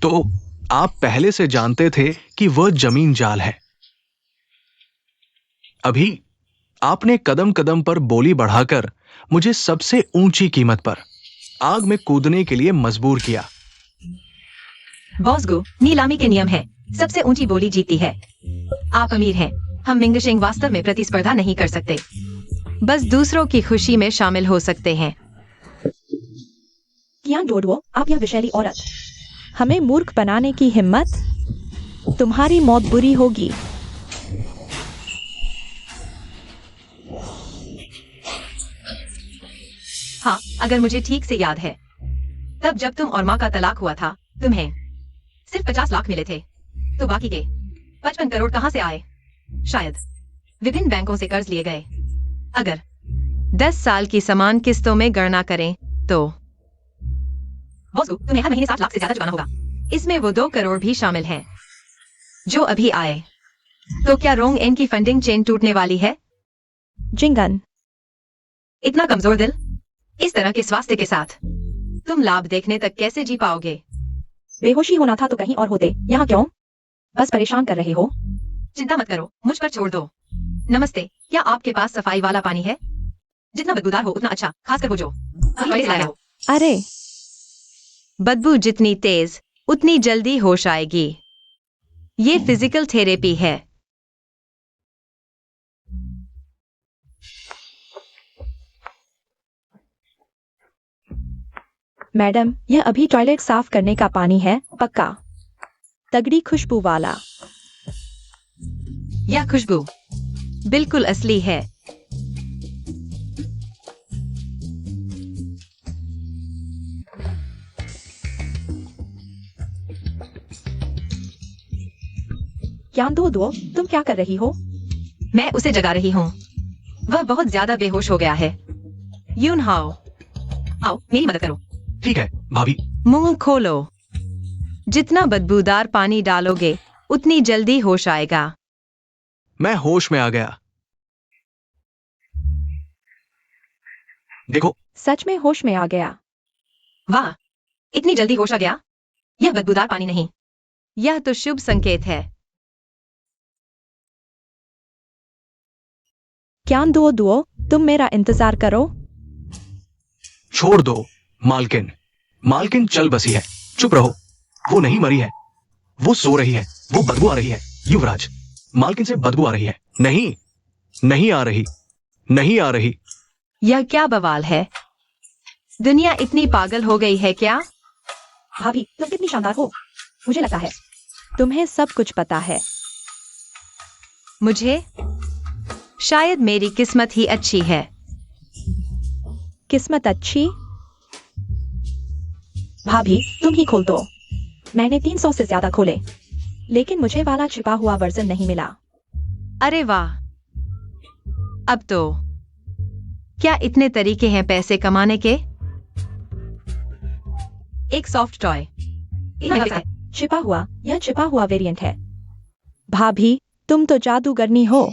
तो आप पहले से जानते थे कि वह जमीन जाल है। अभी आपने कदम कदम पर बोली बढ़ाकर मुझे सबसे ऊंची कीमत पर आग में कूदने के लिए मजबूर किया। बॉस गु, नीलामी के नियम है। सबसे ऊंची बोली जीती है। आप अमीर हैं। हम मिंगशेंग वास्तव में प्रतिस्पर्धा नहीं कर सकते। बस दूसरों की खुशी में शामिल हो सकते हैं। कियान डोडुओ, आप यह विषैली औरत, हमें मूर्ख बनाने की हिम्मत? तुम्हारी मौत बुरी होगी। हाँ, अगर मुझे ठीक से याद है, तब जब तुम और माँ का तलाक हुआ था, तुम्हें सिर्फ 50 लाख मिले थे। तो बाकी के 55 करोड़ कहाँ से आए? शायद विभिन्न बैंकों से कर्ज लिए गए। अगर 10 साल की समान किस्तों में गणना करें तो बॉस को तुम्हें हर महीने 7 लाख से ज्यादा चुकाना होगा। इसमें वो 2 करोड़ भी शामिल हैं जो अभी आए। तो क्या रोंग एन की फंडिंग चेन टूटने वाली है? जिंगन, इतना कमजोर दिल, इस तरह के स्वास्थ्य के साथ तुम लाभ देखने तक कैसे जी पाओगे? बेहोशी होना था तो कहीं और होते। यहाँ क्यों? बस परेशान कर रहे हो। चिंता मत करो, मुझ पर छोड़ दो। नमस्ते, क्या आपके पास सफाई वाला पानी है? जितना बदबूदार हो उतना अच्छा, खासकर वो जो अभी बड़े से लाया हो। अरे, बदबू जितनी तेज उतनी जल्दी होश आएगी। ये फिजिकल थेरेपी है। मैडम, यह अभी टॉयलेट साफ करने का पानी है, पक्का तगड़ी खुशबू वाला। यह खुशबू बिल्कुल असली है। क्या दो, तुम क्या कर रही हो? मैं उसे जगा रही हूँ। वह बहुत ज्यादा बेहोश हो गया है। यून हाओ, आओ मेरी मदद करो। ठीक है भाभी। मुंह खोलो। जितना बदबूदार पानी डालोगे उतनी जल्दी होश आएगा। मैं होश में आ गया। देखो, सच में होश में आ गया। वाह, इतनी जल्दी होश आ गया। यह बदबूदार पानी नहीं, यह तो शुभ संकेत है। क्या दुओ दुओ, तुम मेरा इंतजार करो। छोड़ दो मालकिन। मालकिन चल बसी है, चुप रहो। वो नहीं मरी है, वो सो रही है। वो बदबू आ रही है। युवराज, मालकिन से बदबू आ रही है। नहीं, नहीं आ रही, नहीं आ रही। यह क्या बवाल है? दुनिया इतनी पागल हो गई है क्या? भाभी, तुम कितनी शानदार हो। मुझे लगता है तुम्हें सब कुछ पता है। मुझे? शायद मेरी किस्मत ही अच्छी है। किस्मत अच्छी? भाभी, तुम ही खोल दो। मैंने 300 से ज्यादा खोले, लेकिन मुझे वाला छिपा हुआ वर्जन नहीं मिला। अरे वाह, अब तो क्या इतने तरीके हैं पैसे कमाने के? एक सॉफ्ट टॉय। छिपा हुआ, यह छिपा हुआ वेरिएंट है। भाभी, तुम तो जादूगरनी हो।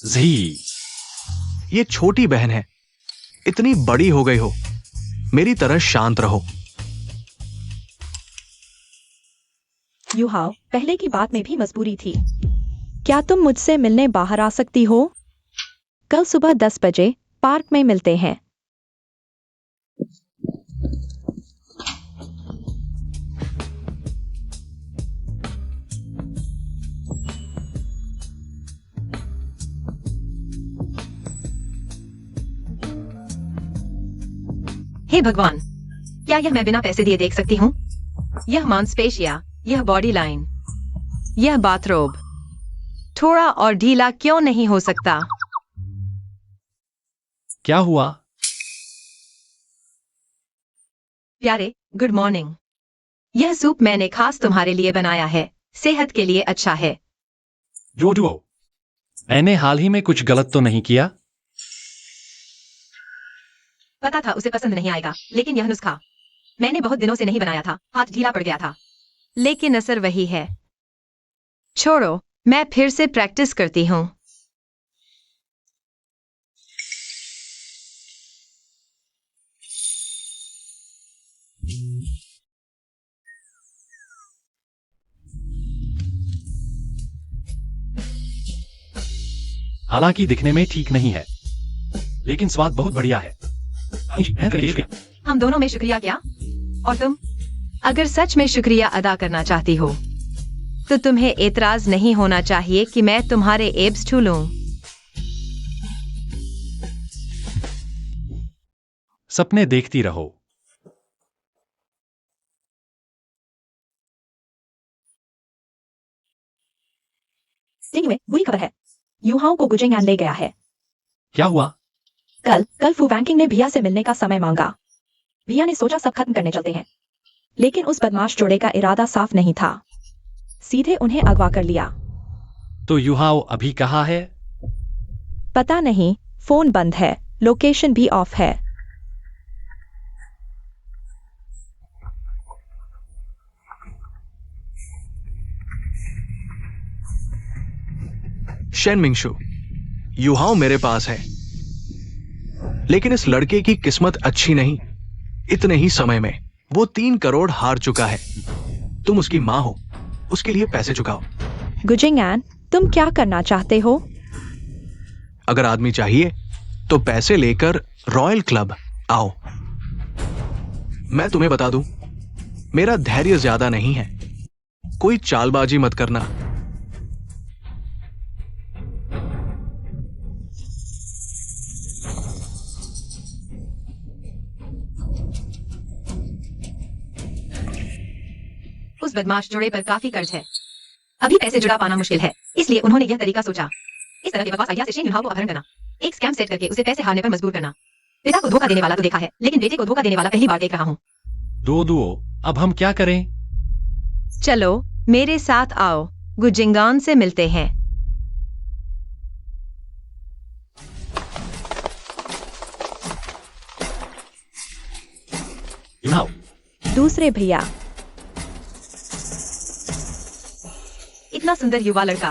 जी। ये छोटी बहन है, इतनी बड़ी हो गई हो। मेरी तरह शांत रहो। युहाओ, पहले की बात में भी मजबूरी थी। क्या तुम मुझसे मिलने बाहर आ सकती हो? कल सुबह 10 बजे पार्क में मिलते हैं। हे भगवान, क्या यह मैं बिना पैसे दिए देख सकती हूँ? यह मांसपेशियां, यह बॉडी लाइन, यह बाथरोब थोड़ा और ढीला क्यों नहीं हो सकता? क्या हुआ? प्यारे, गुड मॉर्निंग। यह सूप मैंने खास तुम्हारे लिए बनाया है। सेहत के लिए अच्छा है। जोजुओ, मैंने हाल ही में कुछ गलत तो नहीं किया? पता था उसे पसंद नहीं आएगा, लेकिन यह नुस्खा मैंने बहुत दिनों से नहीं बनाया था। हाथ ढीला पड़ गया था, लेकिन असर वही है। छोड़ो, मैं फिर से प्रैक्टिस करती हूँ। हालांकि दिखने में ठीक नहीं है, लेकिन स्वाद बहुत बढ़िया है। हम दोनों में शुक्रिया क्या? और तुम? अगर सच में शुक्रिया अदा करना चाहती हो, तो तुम्हें एतराज नहीं होना चाहिए कि मैं तुम्हारे एब्स छू लूं। सपने देखती रहो। में बुरी खबर है, युहाओं को गुजेंगान ले गया है। क्या हुआ? कल फू वैंकिंग ने भिया से मिलने का समय मांगा। भिया ने सोचा सब खत्म करने चलते हैं, लेकिन उस बदमाश जोड़े का इरादा साफ नहीं था। सीधे उन्हें अगवा कर लिया। तो युहाओ अभी कहाँ है? पता नहीं, फोन बंद है, लोकेशन भी ऑफ है। शेन मिंगशु, युहाओ मेरे पास है, लेकिन इस लड़के की किस्मत अच्छी नहीं। इतने ही समय में वो 3 करोड़ हार चुका है। तुम उसकी मां हो, उसके लिए पैसे चुकाओ। गुजिंगान, तुम क्या करना चाहते हो? अगर आदमी चाहिए तो पैसे लेकर रॉयल क्लब आओ। मैं तुम्हें बता दूं, मेरा धैर्य ज्यादा नहीं है। कोई चालबाजी मत करना। उस बदमाश जोड़े पर काफी कर्ज है। अभी पैसे जुटा पाना मुश्किल है, इसलिए उन्होंने यह तरीका सोचा। इस तरह के बकवास आइडिया से शेन युहाओ को अपहरण करना, एक स्कैम सेट करके उसे पैसे हारने पर मजबूर करना। पिता को धोखा देने वाला तो देखा है, लेकिन बेटे को धोखा देने वाला पहली बार देख रहा हूँ। दो अब हम क्या करें? चलो मेरे साथ आओ, गुजिंगान से मिलते हैं। युहाओ, दूसरे भैया, इतना सुंदर युवा लड़का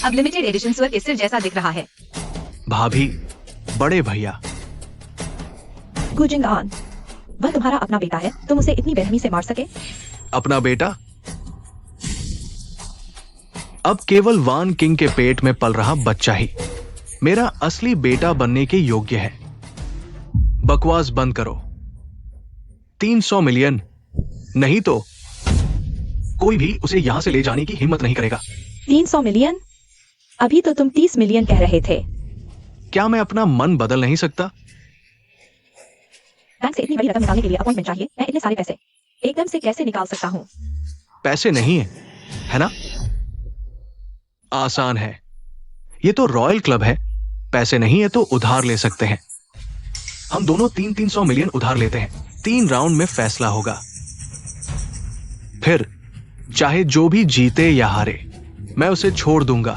अब लिमिटेड एडिशन स्वर के सिर जैसा दिख रहा है। भाभी, बड़े भैया, गुजिंगान, वह तुम्हारा अपना बेटा है, तुम उसे इतनी बेरहमी से मार सके? अपना बेटा अब केवल वान किंग के पेट में पल रहा बच्चा ही मेरा असली बेटा बनने के योग्य है। बकवास बंद करो। 300 मिलियन नहीं तो कोई भी उसे यहां से ले जाने की हिम्मत नहीं करेगा। 300 मिलियन? अभी तो तुम 30 मिलियन कह रहे थे। क्या मैं अपना मन बदल नहीं सकता? बैंक से इतनी बड़ी रकम निकालने के लिए अपॉइंटमेंट चाहिए। मैं इतने सारे पैसे एकदम से कैसे निकाल सकता हूँ? पैसे नहीं है ना? आसान है। ये तो रॉयल क्लब है। पैसे नहीं है तो उधार ले सकते हैं। हम दोनों 300 मिलियन उधार लेते हैं। 3 राउंड में फैसला होगा। फिर चाहे जो भी जीते या हारे, मैं उसे छोड़ दूंगा।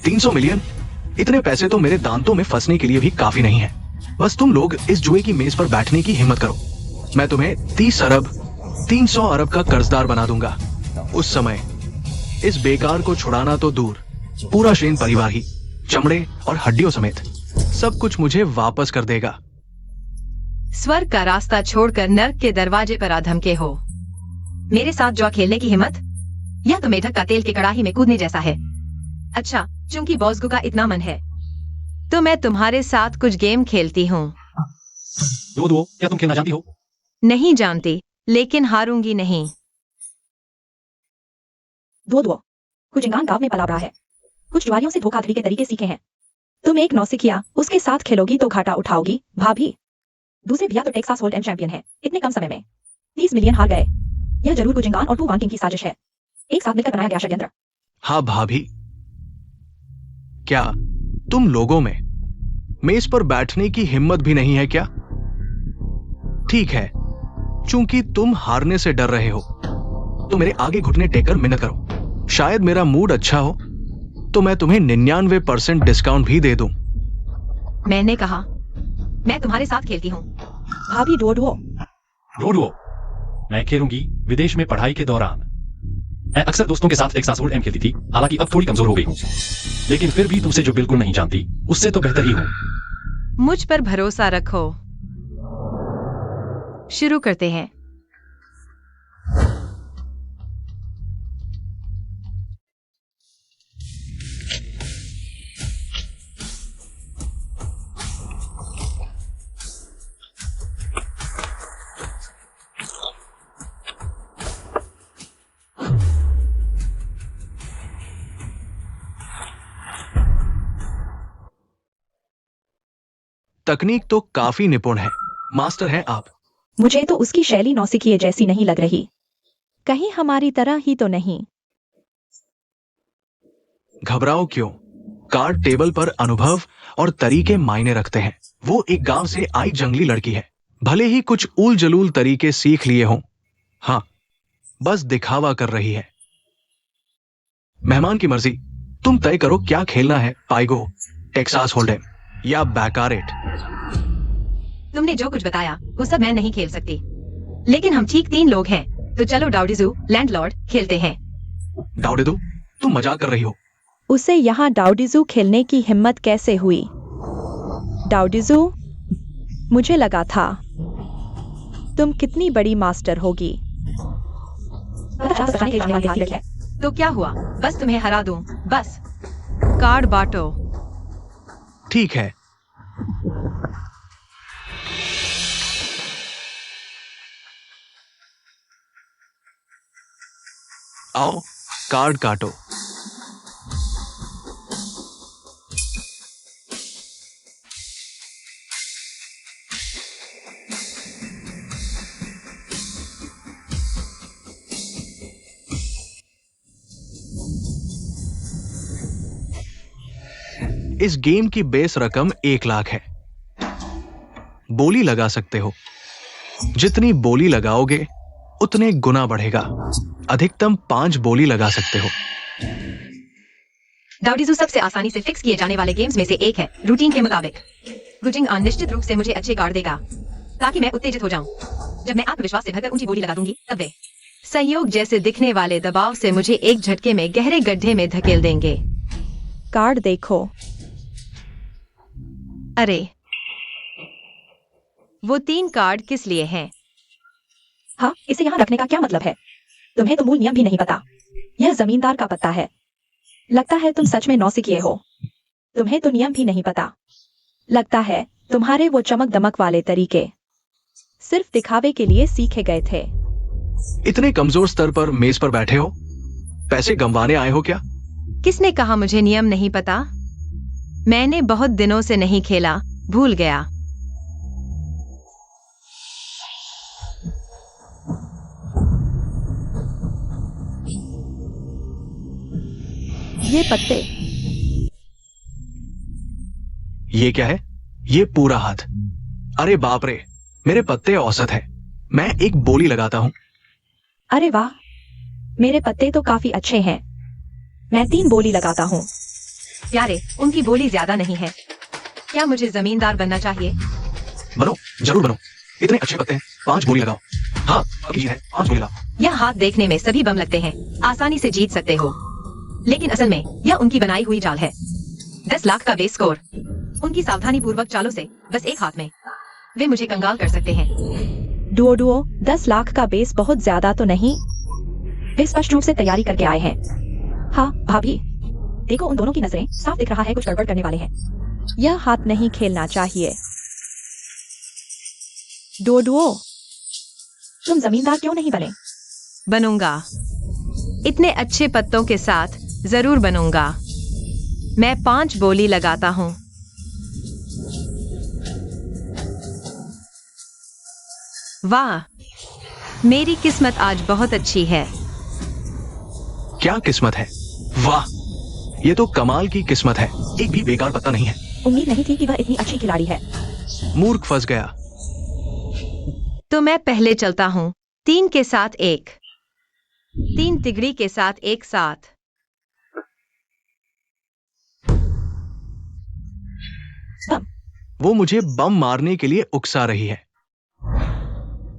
$300 मिलियन? इतने पैसे तो मेरे दांतों में फंसने के लिए भी काफी नहीं है। बस तुम लोग इस जुए की मेज पर बैठने की हिम्मत करो। मैं तुम्हें 30 अरब 300 अरब का कर्जदार बना दूंगा। उस समय इस बेकार को छुड़ाना तो दूर, पूरा शेन परिवार ही चमड़े और हड्डियों समेत सब कुछ मुझे वापस कर देगा। स्वर्ग का रास्ता छोड़कर नर्क के दरवाजे पर आधमके हो। मेरे साथ जुआ खेलने की हिम्मत? यह तो मेढक का तेल के कड़ाही में कूदने जैसा है। अच्छा, चूंकि बॉसगु का इतना मन है तो मैं तुम्हारे साथ कुछ गेम खेलती हूँ। दो क्या तुम खेलना जानती हो? नहीं जानती, लेकिन हारूंगी नहीं। दो गुजिंगान गांव में पला रहा है। कुछ जुआरियों से धोखाधड़ी के तरीके सीखे हैं। तुम एक नौसिखिया उसके साथ खेलोगी तो घाटा उठाओगी भाभी। दूसरे भैया तो टेक्सास होल्डएम चैंपियन है। इतने कम समय में 30 मिलियन हार गए। यह जरूर गुजिंगान और वान किंग की साजिश है। एक साथ मिलकर बनाया गया षड्यंत्र। हाँ भाभी, क्या तुम लोगों में मेज पर बैठने की हिम्मत भी नहीं है क्या? ठीक है, चूंकि तुम हारने से डर रहे हो तो मेरे आगे घुटने टेककर मिन्नत करो। शायद मेरा मूड अच्छा हो तो मैं तुम्हें 99% डिस्काउंट भी दे दूं। मैंने कहा मैं तुम्हारे साथ खेलती हूँ। भाभी डोडो, मैं खेलूंगी विदेश में पढ़ाई के दौरान। मैं अक्सर दोस्तों के साथ टेक्सास होल्डएम खेलती थी, हालांकि अब थोड़ी कमजोर हो गई हूँ, लेकिन फिर भी तुमसे जो बिल्कुल नहीं जानती उससे तो बेहतर ही हूँ। मुझ पर भरोसा रखो। शुरू करते हैं। तकनीक तो काफी निपुण है। मास्टर हैं आप। मुझे तो उसकी शैली नौसिखिए जैसी नहीं लग रही। कहीं हमारी तरह ही तो नहीं। घबराओ क्यों? कार्ड टेबल पर अनुभव और तरीके मायने रखते हैं। वो एक गांव से आई जंगली लड़की है। भले ही कुछ उल जलूल तरीके सीख लिए हों, हाँ, बस दिखावा कर रही है। मेहमान की मर्जी, तुम तय करो क्या खेलना है। पाइगो, टेक्सास होल्डएम या बैकारेट। तुमने जो कुछ बताया वो सब मैं नहीं खेल सकती, लेकिन हम ठीक 3 लोग हैं, तो चलो डाउडिजू लैंडलॉर्ड खेलते हैं। डाउडिजू, तुम मजाक कर रही हो। उसे यहाँ डाउडिजू खेलने की हिम्मत कैसे हुई? डाउडिजू, मुझे लगा था तुम कितनी बड़ी मास्टर होगी। तो क्या हुआ, बस तुम्हें हरा दूं, बस। कार्ड बांटो। ठीक है। आओ, कार्ड काटो। इस गेम की बेस रकम 1 लाख है। बोली लगा सकते हो। जितनी बोली लगाओगे उतने गुना बढ़ेगा। अधिकतम 5 बोली लगा सकते हो। डाउडिजू सबसे आसानी से फिक्स किए जाने वाले गेम्स में से एक है, रूटीन के मुताबिक। गुजिंग निश्चित रूप से मुझे अच्छे कार्ड देगा। ताकि मैं उत्तेजित हो जाऊं। जब मैं आत्मविश्वास से भरकर ऊंची बोली लगा दूंगी तब वे संयोग जैसे दिखने वाले दबाव से मुझे एक झटके में गहरे गड्ढे में धकेल देंगे। कार्ड देखो। अरे, वो 3 कार्ड किस लिए हैं? हाँ, इसे यहाँ रखने का क्या मतलब है? तुम्हें तो मूल नियम भी नहीं पता। यह जमींदार का पत्ता है। लगता है तुम सच में नौसिखिए हो। तुम्हें तो नियम भी नहीं पता। लगता है तुम्हारे वो चमक दमक वाले तरीके सिर्फ दिखावे के लिए सीखे गए थे। इतने कमजोर स्तर पर मेज पर बैठे हो, पैसे गंवाने आए हो क्या? किसने कहा मुझे नियम नहीं पता? मैंने बहुत दिनों से नहीं खेला, भूल गया। ये पत्ते ये क्या है? ये पूरा हाथ। अरे बाप रे, मेरे पत्ते औसत है। मैं एक बोली लगाता हूं। अरे वाह, मेरे पत्ते तो काफी अच्छे हैं। मैं 3 बोली लगाता हूँ। प्यारे, उनकी बोली ज्यादा नहीं है। क्या मुझे जमींदार बनना चाहिए? बनो, जरूर बनो। इतने अच्छे पत्ते हैं, 5 बोली लगाओ। हाँ, अब ये है, 5 बोली लगाओ। यह हाथ देखने में सभी बम लगते हैं, आसानी से जीत सकते हो, लेकिन असल में यह उनकी बनाई हुई चाल है। 10 लाख का बेस स्कोर उनकी सावधानी पूर्वक चालों से बस एक हाथ में वे मुझे कंगाल कर सकते हैं। डुओ 10 लाख का बेस बहुत ज्यादा तो नहीं? वे स्पष्ट रूप से तैयारी करके आए हैं। हाँ भाभी, देखो उन दोनों की नजरें, साफ दिख रहा है कुछ गड़बड़ करने वाले हैं। यह हाथ नहीं खेलना चाहिए। डुओ तुम जमींदार क्यों नहीं बने? बनूंगा, इतने अच्छे पत्तों के साथ जरूर बनूंगा। मैं 5 बोली लगाता हूँ। वाह, मेरी किस्मत आज बहुत अच्छी है। क्या किस्मत है? वाह, ये तो कमाल की किस्मत है। एक भी बेकार पत्ता नहीं है। उम्मीद नहीं थी कि वह इतनी अच्छी खिलाड़ी है। मूर्ख फंस गया। तो मैं पहले चलता हूँ। 3 के साथ 1, 3 तिगड़ी के साथ एक साथ। वो मुझे बम मारने के लिए उकसा रही है।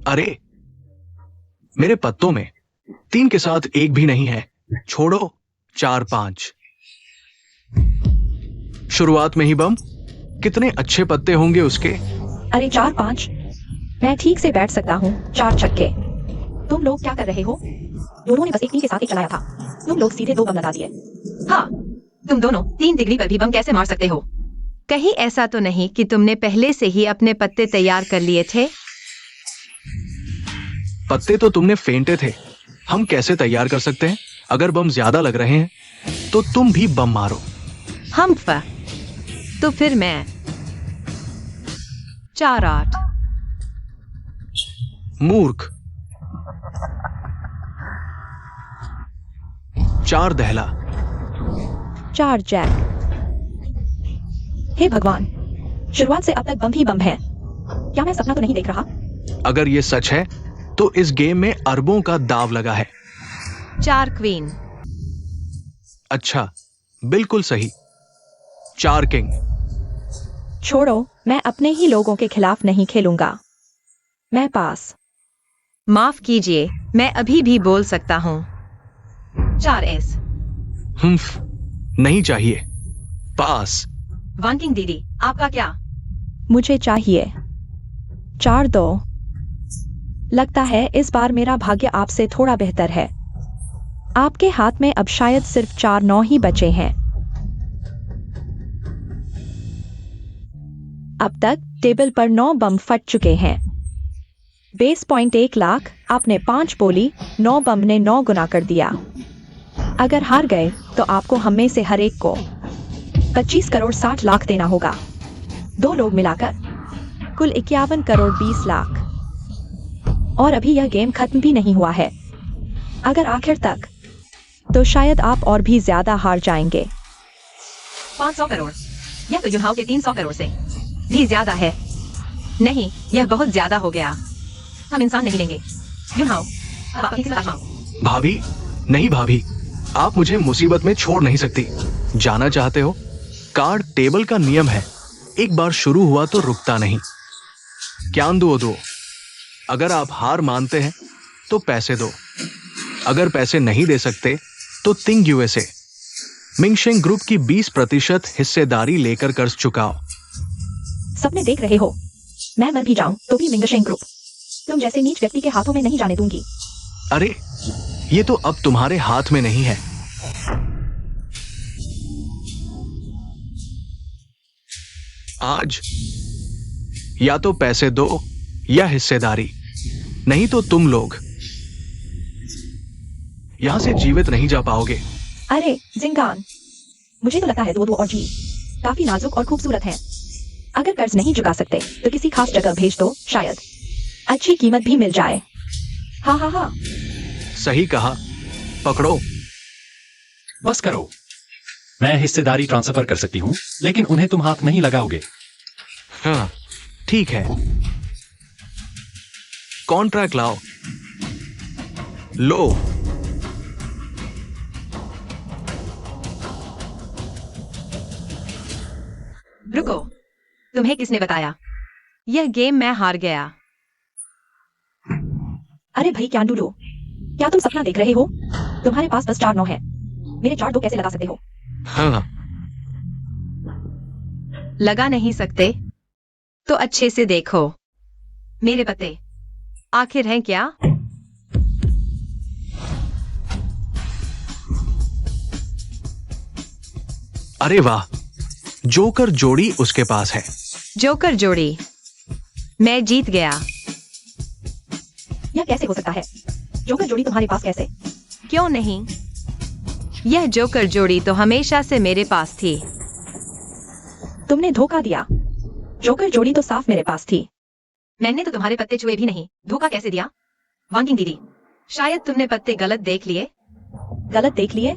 अरे, मेरे पत्तों में 3 के साथ 1 भी नहीं है। छोड़ो, 4-5। शुरुआत में ही बम। कितने अच्छे पत्ते होंगे उसके। अरे 4-5, मैं ठीक से बैठ सकता हूँ। 4 छक्के। तुम लोग क्या कर रहे हो? दोनों ने बस एक 3 के साथ एक चलाया था। तुम लोग सीधे 2 बम लगा दिए। हाँ, तुम दोनों 3 तिगड़ी पर भी बम कैसे मार सकते हो? कहीं ऐसा तो नहीं कि तुमने पहले से ही अपने पत्ते तैयार कर लिए थे? पत्ते तो तुमने फेंटे थे। हम कैसे तैयार कर सकते हैं? अगर बम ज्यादा लग रहे हैं तो तुम भी बम मारो। हम तो फिर मैं 4-8। मूर्ख। 4 दहला। 4 जैक। हे भगवान, शुरुआत से अब तक बम ही बम है। क्या मैं सपना तो नहीं देख रहा? अगर ये सच है तो इस गेम में अरबों का दाव लगा है। 4 क्वीन। अच्छा, बिल्कुल सही। 4 किंग। छोड़ो, मैं अपने ही लोगों के खिलाफ नहीं खेलूंगा। मैं पास। माफ कीजिए, मैं अभी भी बोल सकता हूँ। 4 एस। हम्फ, नहीं चाहिए। पास। वन किंग दीदी, आपका क्या? मुझे चाहिए 4-2। लगता है इस बार मेरा भाग्य आपसे थोड़ा बेहतर है। आपके हाथ में अब शायद सिर्फ 4-9 ही बचे हैं। अब तक टेबल पर 9 बम फट चुके हैं। Base point 1 lakh. आपने 5 बोली, 9 बम ने 9 गुना कर दिया। अगर हार गए तो आपको हम में से हर एक को 25 करोड़ 60 लाख देना होगा। 2 लोग मिलाकर कुल 51 करोड़ 20 लाख। और अभी यह गेम खत्म भी नहीं हुआ है। अगर आखिर तक, तो शायद आप और भी ज्यादा हार जाएंगे। 500 करोड़। यह तो युहाओ के 300 करोड़ से भी ज्यादा है। नहीं, यह बहुत ज्यादा हो गया। हम इंसान नहीं लेंगे। युहाओ, अब आप किसी से आजमाओ। भाभी, नहीं भाभी, आप मुझे मुसीबत में छोड़ नहीं सकती। जाना चाहते हो? कार्ड टेबल का नियम है, एक बार शुरू हुआ तो रुकता नहीं। क्यान दो। अगर आप हार मानते हैं तो पैसे दो, अगर पैसे नहीं दे सकते तो थिंग यूएसए। मिंगशेंग ग्रुप की 20% हिस्सेदारी लेकर कर्ज चुकाओ। सपने देख रहे हो? मैं मर भी जाऊं तो भी मिंगशेंग ग्रुप तुम जैसे नीच व्यक्ति के हाथों में नहीं जाने दूंगी। अरे ये तो अब तुम्हारे हाथ में नहीं है। आज या तो पैसे दो या हिस्सेदारी, नहीं तो तुम लोग यहां से जीवित नहीं जा पाओगे। अरे जिंगान, मुझे तो लगता है दो और जी काफी नाजुक और खूबसूरत हैं। अगर कर्ज नहीं चुका सकते तो किसी खास जगह भेज दो, शायद अच्छी कीमत भी मिल जाए। हाँ हाँ हाँ। सही कहा, पकड़ो। बस करो, मैं हिस्सेदारी ट्रांसफर कर सकती हूँ, लेकिन उन्हें तुम हाथ नहीं लगाओगे। हाँ ठीक है, कॉन्ट्रैक्ट लाओ। लो। रुको, तुम्हें किसने बताया? यह गेम मैं हार गया। अरे भाई क्या डूडो, क्या तुम सपना देख रहे हो? तुम्हारे पास बस 4-9 है, मेरे 4-2 कैसे लगा सकते हो? हाँ लगा नहीं सकते तो अच्छे से देखो। मेरे पत्ते आखिर हैं क्या? अरे वाह, जोकर जोड़ी उसके पास है। जोकर जोड़ी, मैं जीत गया। यह कैसे हो सकता है? जोकर जोड़ी तुम्हारे पास कैसे? क्यों नहीं? यह जोकर जोड़ी तो हमेशा से मेरे पास थी। तुमने धोखा दिया। जोकर जोड़ी तो साफ मेरे पास थी। मैंने तो तुम्हारे पत्ते छुए भी नहीं, धोखा कैसे दिया? वांगिंग दीदी, शायद तुमने पत्ते गलत देख लिए। गलत देख लिए?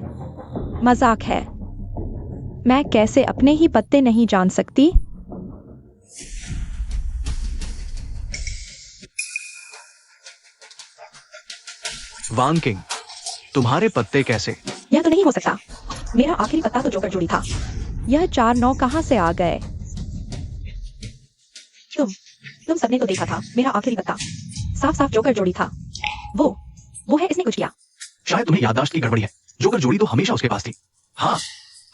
मजाक है। मैं कैसे अपने ही पत्ते नहीं जान सकती? वांग किंग, तुम्हारे पत्ते कैसे? यह तो नहीं हो सकता। मेरा आखिरी पत्ता तो जोकर जोड़ी था। यह 4-9 कहाँ से आ गए? तुम सबने तो देखा था मेरा आखिरी पत्ता साफ साफ जोकर जोड़ी था। वो है, इसने कुछ किया। शायद तुम्हें याददाश्त की गड़बड़ी है। जोकर जोड़ी तो हमेशा उसके पास थी। हाँ,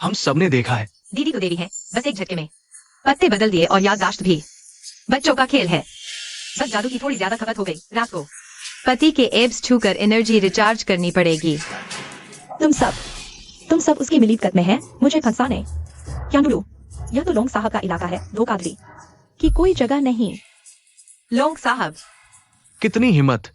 हम सबने देखा है। दीदी को देरी है, बस एक झटके में पत्ते बदल दिए और याददाश्त भी। बच्चों का खेल है, बस जादू की थोड़ी ज्यादा खपत हो गई। रात को पति के एब्स छूकर एनर्जी रिचार्ज करनी पड़ेगी। तुम सब उसकी मिलीभगत में हैं, मुझे फंसाने। क्या डूडू, यह तो लोंग साहब का इलाका है, धोखाधड़ी कि कोई जगह नहीं। लोंग साहब, कितनी हिम्मत!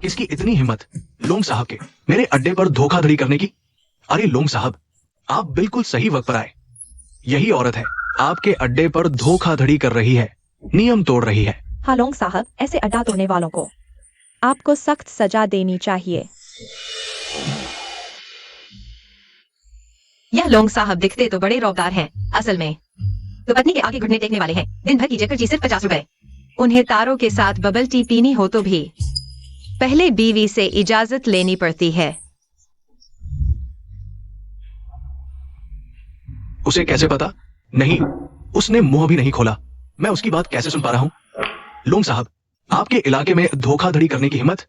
इसकी इतनी हिम्मत लोंग साहब के मेरे अड्डे पर धोखाधड़ी करने की। अरे लोंग साहब, आप बिल्कुल सही वक्त पर आए। यही औरत है, आपके अड्डे पर धोखाधड़ी कर रही है, नियम तोड़ रही है। हाँ लोंग साहब, ऐसे अड्डा तोड़ने वालों को आपको सख्त सजा देनी चाहिए। यह लोंग साहब दिखते तो बड़े रौबदार हैं, असल में तो पत्नी के आगे घुटने टेकने वाले हैं। दिन भर की जेकर जी सिर्फ 50 रुपए। उन्हें तारों के साथ बबल टी पीनी हो तो भी पहले बीवी से इजाजत लेनी पड़ती है। उसे कैसे पता? नहीं, उसने मुंह भी नहीं खोला। मैं उसकी बात कैसे सुन पा रहा हूं? लोंग साहब, आपके इलाके में धोखाधड़ी करने की हिम्मत,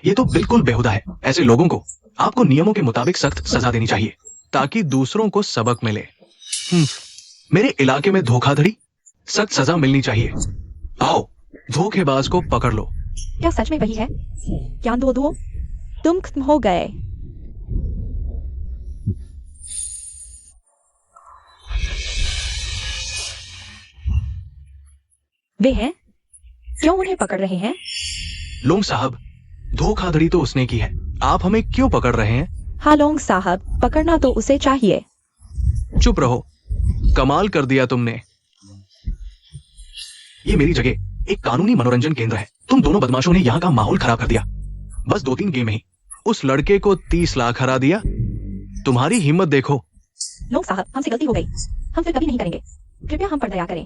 ये तो बिल्कुल बेहुदा है। ऐसे लोगों को आपको नियमों के मुताबिक सख्त सजा देनी चाहिए ताकि दूसरों को सबक मिले। मेरे इलाके में धोखाधड़ी, सख्त सजा मिलनी चाहिए। आओ, धोखेबाज को पकड़ लो। क्या सच में वही है? क्या दो तुम खत्म हो गए। वे हैं? क्यों उन्हें पकड़ रहे हैं? लोंग साहब, धोखाधड़ी तो उसने की है, आप हमें क्यों पकड़ रहे हैं? हाँ लोंग साहब, पकड़ना तो उसे चाहिए। चुप रहो, कमाल कर दिया तुमने। ये मेरी जगह एक कानूनी मनोरंजन केंद्र है। तुम दोनों बदमाशों ने यहाँ का माहौल खराब कर दिया। बस 2-3 गेम में ही उस लड़के को 30 लाख हरा दिया। तुम्हारी हिम्मत देखो। लोंग साहब, हमसे गलती हो गई, हम फिर कभी नहीं करेंगे। कृपया हम पर दया करें।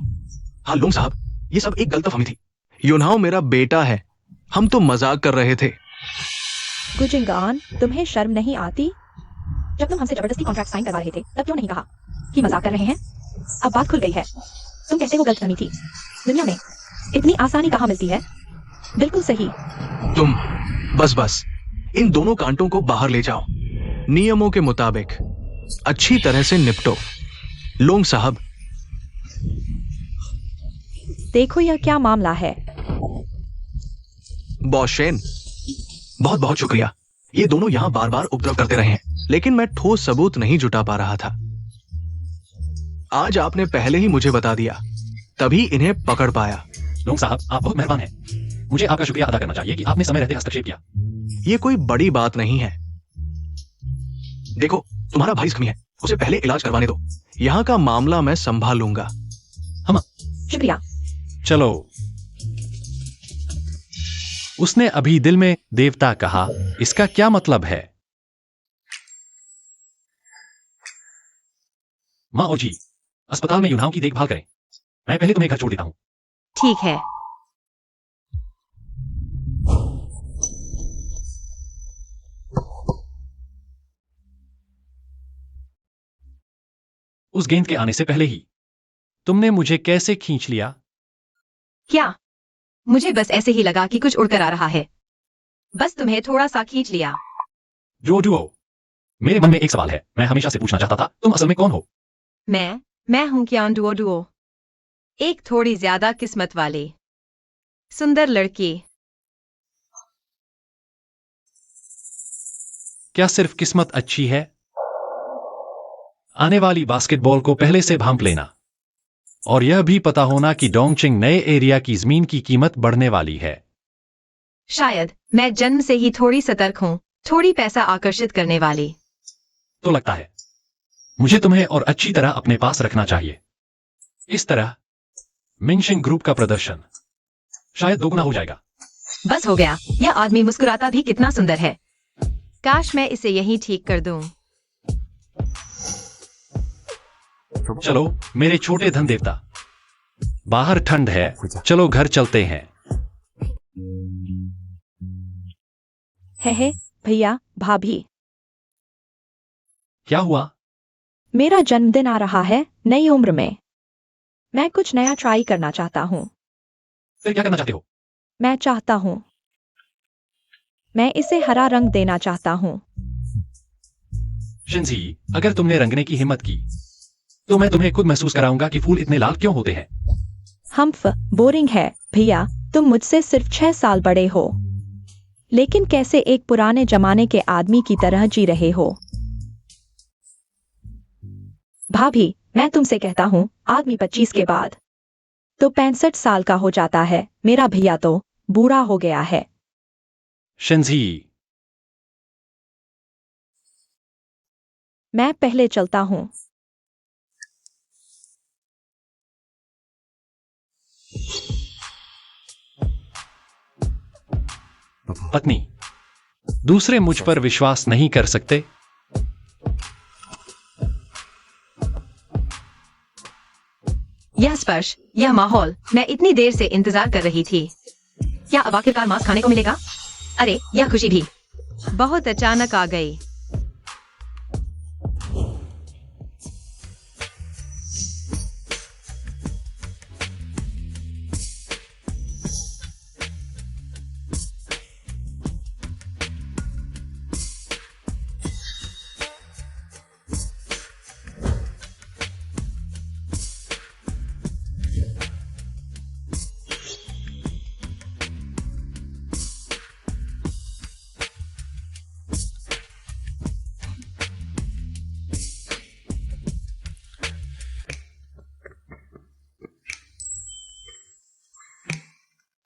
हाँ लोंग साहब, ये सब एक गलतफहमी थी। योनहाओ मेरा बेटा है, हम तो मजाक कर रहे थे। गुजिंगान, तुम्हें शर्म नहीं आती? जब तुम हमसे जबरदस्ती कॉन्ट्रैक्ट साइन करवा रहे थे तब क्यों नहीं कहा कि मजाक कर रहे हैं? अब बात खुल गई है। तुम कहते हो गलतफहमी थी। दुनिया में इतनी आसानी कहाँ मिलती है? बिल्कुल सही। तुम बस इन दोनों कांटों को बाहर ले जाओ। नियमों के मुताबिक अच्छी तरह से निपटो। लोंग साहब, देखो यह क्या मामला है। बॉस शेन, बहुत बहुत शुक्रिया। ये दोनों यहां बार बार उपद्रव करते रहे हैं, लेकिन मैं ठोस सबूत नहीं जुटा पा रहा था। आज आपने पहले ही मुझे बता दिया, तभी इन्हें पकड़ पाया। लोंग साहब, आप बहुत मेहरबान हैं। मुझे आपका शुक्रिया अदा करना चाहिए कि आपने समय रहते हस्तक्षेप किया। ये कोई बड़ी बात नहीं है। देखो, तुम्हारा भाई जख्मी है, उसे पहले इलाज करवाने दो। यहाँ का मामला मैं संभाल लूंगा। हम शुक्रिया। चलो। उसने अभी दिल में देवता कहा, इसका क्या मतलब है? माँ ओजी, अस्पताल में युनाओं की देखभाल करें। मैं पहले तुम्हें घर छोड़ देता हूं। ठीक है। उस गेंद के आने से पहले ही तुमने मुझे कैसे खींच लिया? क्या? मुझे बस ऐसे ही लगा कि कुछ उड़कर आ रहा है। बस तुम्हें थोड़ा सा खींच लिया। जो डुओ, मेरे मन में एक सवाल है। मैं हमेशा से पूछना चाहता था, तुम असल में कौन हो? मैं हूं क्यान डुओ। एक थोड़ी ज्यादा किस्मत वाली सुंदर लड़की। क्या सिर्फ किस्मत अच्छी है? आने वाली बास्केटबॉल को पहले से भांप लेना और यह भी पता होना कि डोंगचिंग नए एरिया की जमीन की कीमत बढ़ने वाली है। शायद मैं जन्म से ही थोड़ी सतर्क हूं, थोड़ी पैसा आकर्षित करने वाली। तो लगता है मुझे तुम्हें और अच्छी तरह अपने पास रखना चाहिए। इस तरह मिंगशिंग ग्रुप का प्रदर्शन शायद दोगुना हो जाएगा। बस हो गया। यह आदमी मुस्कुराता भी कितना सुंदर है। काश मैं इसे यहीं ठीक कर दूं। चलो मेरे छोटे धन देवता, बाहर ठंड है, चलो घर चलते हैं। है भैया, भाभी, क्या हुआ? मेरा जन्मदिन आ रहा है नई उम्र में। मैं कुछ नया ट्राई करना चाहता हूँ। फिर क्या करना चाहते हो? मैं चाहता हूँ, मैं इसे हरा रंग देना चाहता हूँ। शिंजी, अगर तुमने रंगने की हिम्मत की तो मैं तुम्हें खुद महसूस कराऊंगा कि फूल इतने लाल क्यों होते हैं। हम्फ, बोरिंग है भैया। तुम मुझसे सिर्फ 6 साल बड़े हो, लेकिन कैसे एक पुराने जमाने के आदमी की तरह जी रहे हो। भाभी, मैं तुमसे कहता हूँ, आदमी 25 के बाद तो 65 साल का हो जाता है। मेरा भैया तो बूढ़ा हो गया है। शिंजी, मैं पहले चलता हूँ। पत्नी, दूसरे मुझ पर विश्वास नहीं कर सकते। यह स्पर्श, यह माहौल, मैं इतनी देर से इंतजार कर रही थी। क्या अब आखिरकार मांस खाने को मिलेगा? अरे, यह खुशी भी बहुत अचानक आ गई।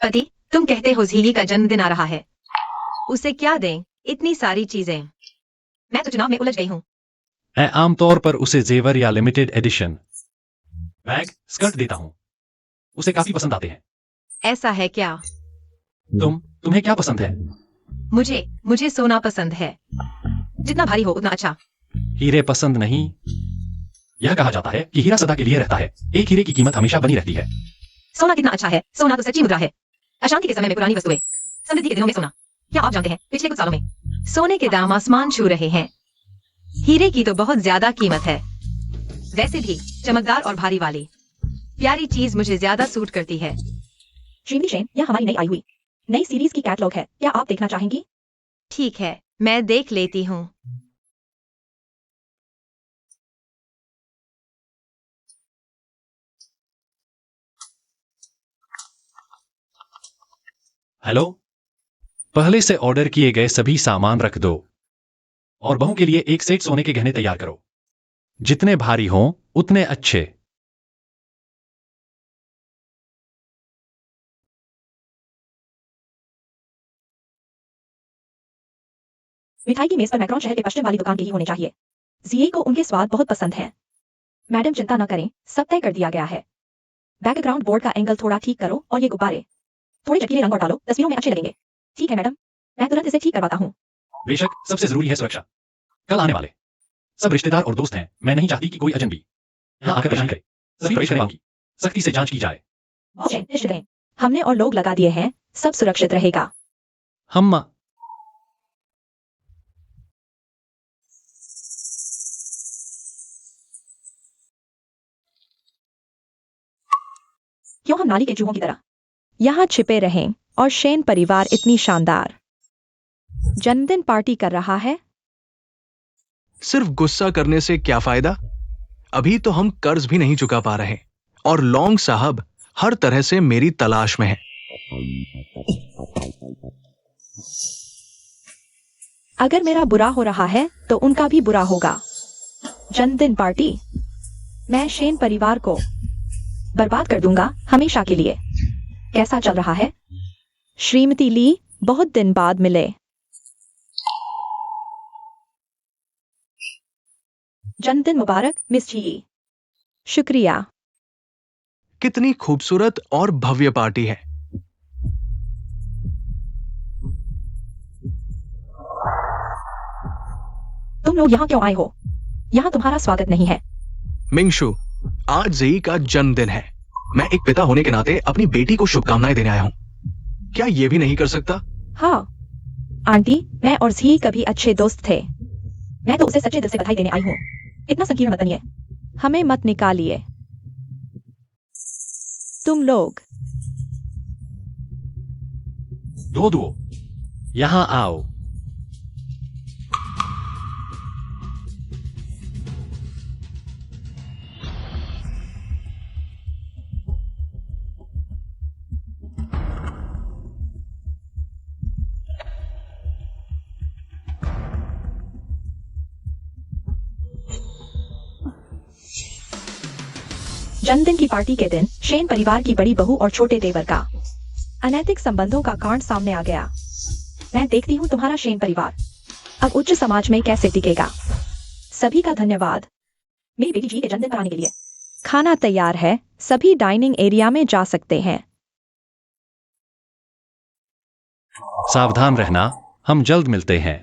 पति, तुम कहते हो झीली का जन्मदिन आ रहा है। उसे क्या दें? इतनी सारी चीजें। मैं तो चुनाव में उलझ गई हूँ। मैं आमतौर पर उसे जेवर या लिमिटेड एडिशन बैग, स्कर्ट देता हूं। उसे काफी पसंद आते हैं। ऐसा है क्या? तुम्हें क्या पसंद है? मुझे सोना पसंद है। जितना भारी हो उतना अच्छा। हीरे पसंद नहीं। यह कहा जाता है कि हीरा सदा के लिए रहता है। एक हीरे की कीमत हमेशा बनी रहती है। सोना कितना अच्छा है। सोना तो सच्ची मुद्रा है। अशांति के समय में पुरानी वस्तुएं समृद्धि के दिनों में सोना। क्या आप जानते हैं पिछले कुछ सालों में सोने के दाम आसमान छू रहे हैं। हीरे की तो बहुत ज्यादा कीमत है। वैसे भी चमकदार और भारी वाली प्यारी चीज मुझे ज्यादा सूट करती है। श्रीमती शेन, यह हमारी नई आई हुई नई सीरीज की कैटलॉग है, क्या आप देखना चाहेंगी? ठीक है, मैं देख लेती हूँ। हेलो, पहले से ऑर्डर किए गए सभी सामान रख दो और बहू के लिए एक सेट सोने के गहने तैयार करो। जितने भारी हों उतने अच्छे। मिठाई की मेज पर मैक्रोन शहर के पश्चिम वाली दुकान के ही होने चाहिए। जिए को उनके स्वाद बहुत पसंद है। मैडम चिंता न करें, सब तय कर दिया गया है। बैकग्राउंड बोर्ड का एंगल थोड़ा ठीक करो और ये गुब्बारे थोड़े चटकीले रंग और डालो, तस्वीरों में अच्छे लगेंगे। ठीक है मैडम, मैं तुरंत इसे ठीक करवाता हूँ। बेशक, सबसे जरूरी है सुरक्षा। कल आने वाले सब रिश्तेदार और दोस्त हैं। मैं नहीं चाहती कि कोई अजनबी यहाँ आकर परेशान करे। सभी प्रवेश करने की सख्ती से जांच की जाए। निश्चित रहें, हमने और लोग लगा दिए हैं, सब सुरक्षित रहेगा। हम क्यों हम नाली के चूहों की तरह? यहाँ छिपे रहें और शेन परिवार इतनी शानदार जन्मदिन पार्टी कर रहा है। सिर्फ गुस्सा करने से क्या फायदा? अभी तो हम कर्ज भी नहीं चुका पा रहे और लॉन्ग साहब हर तरह से मेरी तलाश में हैं। अगर मेरा बुरा हो रहा है तो उनका भी बुरा होगा। जन्मदिन पार्टी मैं शेन परिवार को बर्बाद कर दूंगा हमेशा के लिए। कैसा चल रहा है? श्रीमती ली, बहुत दिन बाद मिले। जन्मदिन मुबारक मिस जी। शुक्रिया। कितनी खूबसूरत और भव्य पार्टी है। तुम लोग यहाँ क्यों आए हो? यहाँ तुम्हारा स्वागत नहीं है। मिंगशु, आज जेई का जन्मदिन है। मैं एक पिता होने के नाते अपनी बेटी को शुभकामनाएं देने आया हूँ। क्या ये भी नहीं कर सकता? हाँ आंटी, मैं और जी कभी अच्छे दोस्त थे। मैं तो उसे सच्चे दिल से बधाई देने आई हूँ। इतना संकीर्ण मत बनिए। हमें मत निकालिए। तुम लोग दो यहाँ आओ। जन्मदिन की पार्टी के दिन शेन परिवार की बड़ी बहू और छोटे देवर का अनैतिक संबंधों का कांड सामने आ गया। मैं देखती हूँ तुम्हारा शेन परिवार अब उच्च समाज में कैसे टिकेगा। सभी का धन्यवाद मेरी बेटी जी के जन्मदिन पर आने के लिए। खाना तैयार है, सभी डाइनिंग एरिया में जा सकते हैं। सावधान रहना, हम जल्द मिलते हैं।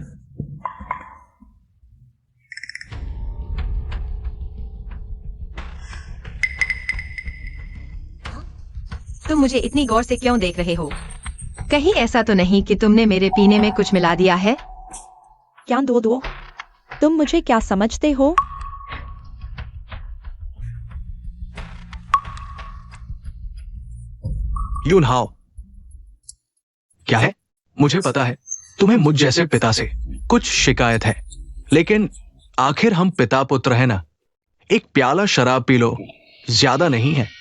तुम मुझे इतनी गौर से क्यों देख रहे हो? कहीं ऐसा तो नहीं कि तुमने मेरे पीने में कुछ मिला दिया है? क्या दो तुम मुझे क्या समझते हो? यून हाओ, क्या है? मुझे पता है तुम्हें मुझ जैसे पिता से कुछ शिकायत है, लेकिन आखिर हम पिता पुत्र है ना। एक प्याला शराब पी लो, ज्यादा नहीं है।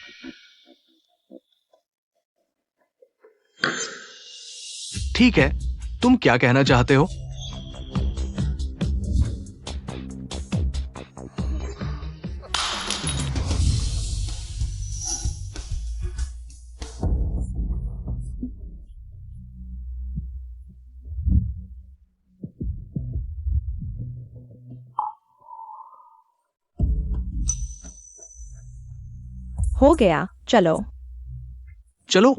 ठीक है, तुम क्या कहना चाहते हो? हो गया, चलो। चलो।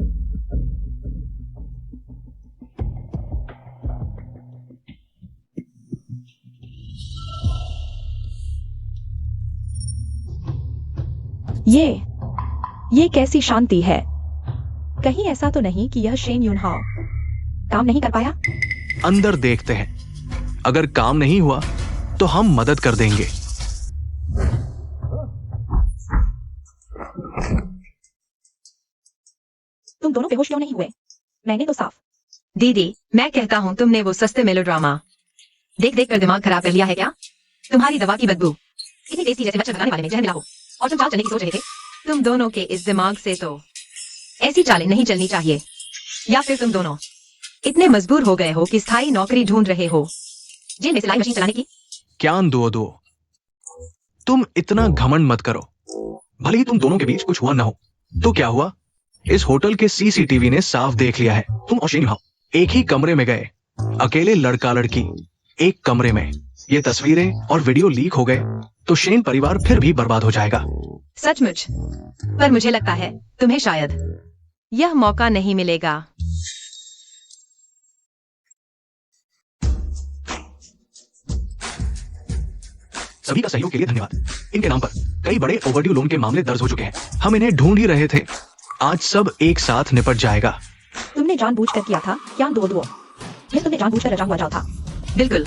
ये कैसी शांति है? कहीं ऐसा तो नहीं कि यह शेन यूनहाओ काम नहीं कर पाया? अंदर देखते हैं। अगर काम नहीं हुआ तो हम मदद कर देंगे। तुम दोनों बेहोश क्यों नहीं हुए? मैंने तो साफ। दीदी, मैं कहता हूँ तुमने वो सस्ते मेलोड्रामा देख देख कर दिमाग खराब कर लिया है क्या? तुम्हारी दवा की बदबू इतनी टेस्टी जैसे मच्छर भगाने वाले में जहर मिला हो, और तुम चाल चलने की सोच रहे थे। तुम दोनों के इस दिमाग से तो ऐसी चालें नहीं चलनी चाहिए। या फिर तुम दोनों इतने मजबूर हो गए हो कि स्थायी नौकरी ढूंढ रहे हो, जेल में सिलाई मशीन चलाने की। ज्ञान दो दो, तुम इतना घमंड मत करो। भले ही तुम दोनों के बीच कुछ हुआ ना हो तो क्या हुआ, इस होटल के सीसीटीवी ने साफ देख लिया है। तुम और शेन एक ही कमरे में गए, अकेले लड़का लड़की एक कमरे में। ये तस्वीरें और वीडियो लीक हो गए तो शेन परिवार फिर भी बर्बाद हो जाएगा। सचमुच? पर मुझे लगता है तुम्हें शायद यह मौका नहीं मिलेगा। सभी का सहयोग के लिए धन्यवाद। इनके नाम पर कई बड़े ओवरड्यू लोन के मामले दर्ज हो चुके हैं। हम इन्हें ढूंढ ही रहे थे। आज सब एक साथ निपट जाएगा। तुमने जानबूझकर किया था क्या दो? यह तुमने जानबूझकर रचा हुआ जाल था। बिल्कुल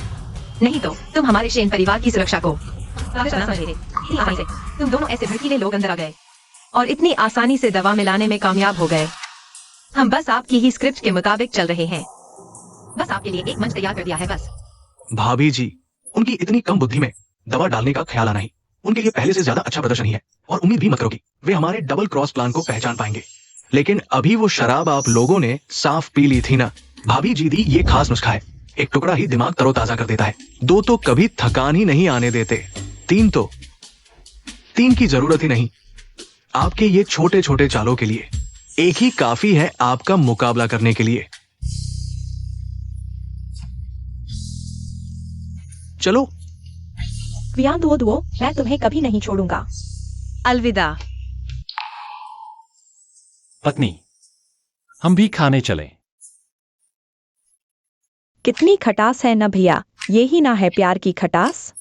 नहीं तो तुम हमारे शेन परिवार की सुरक्षा को पागल बना रहे थे। इतनी आसानी से तुम दोनों ऐसे भड़कीले लोग अंदर आ गए और इतनी आसानी से दवा मिलाने में कामयाब हो गए। हम बस आपकी ही स्क्रिप्ट के मुताबिक चल रहे हैं। बस आपके लिए एक मंच तैयार कर दिया है बस। भाभी जी, उनकी इतनी कम बुद्धि में दवा डालने का ख्याल आना ही उनके लिए पहले से ज्यादा अच्छा प्रदर्शन ही है। और उम्मीद भी मत करो कि वे हमारे डबल क्रॉस प्लान को पहचान पाएंगे। लेकिन अभी वो शराब आप लोगों ने साफ पी ली थी ना। भाभी जी दी ये खास नुस्खा है, एक टुकड़ा ही दिमाग तरोताजा कर देता है। 2 तो कभी थकान ही नहीं आने देते। 3 की जरूरत ही नहीं। आपके ये छोटे छोटे चालों के लिए एक ही काफी है आपका मुकाबला करने के लिए। चलो क्वियान दो, मैं तुम्हें कभी नहीं छोड़ूंगा। अलविदा। पत्नी, हम भी खाने चलें। कितनी खटास है न भैया, ये ही ना है प्यार की खटास।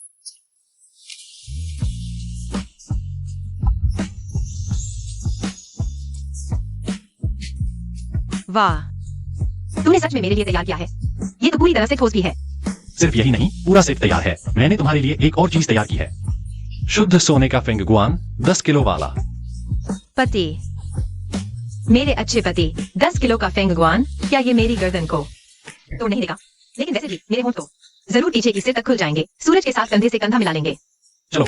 वाह, तुमने सच में मेरे लिए तैयार किया है। ये तो पूरी तरह से ठोस भी है। सिर्फ यही नहीं, पूरा सेट तैयार है। मैंने तुम्हारे लिए एक और चीज तैयार की है, शुद्ध सोने का फिंगगुआन 10 किलो वाला। पति, मेरे अच्छे पति, 10 किलो का फेंगगुआन। क्या ये मेरी गर्दन को तो नहीं देगा? लेकिन वैसे भी मेरे होंठ तो जरूर पीछे की सिर तक खुल जाएंगे। सूरज के साथ कंधे से कंधा मिला लेंगे। चलो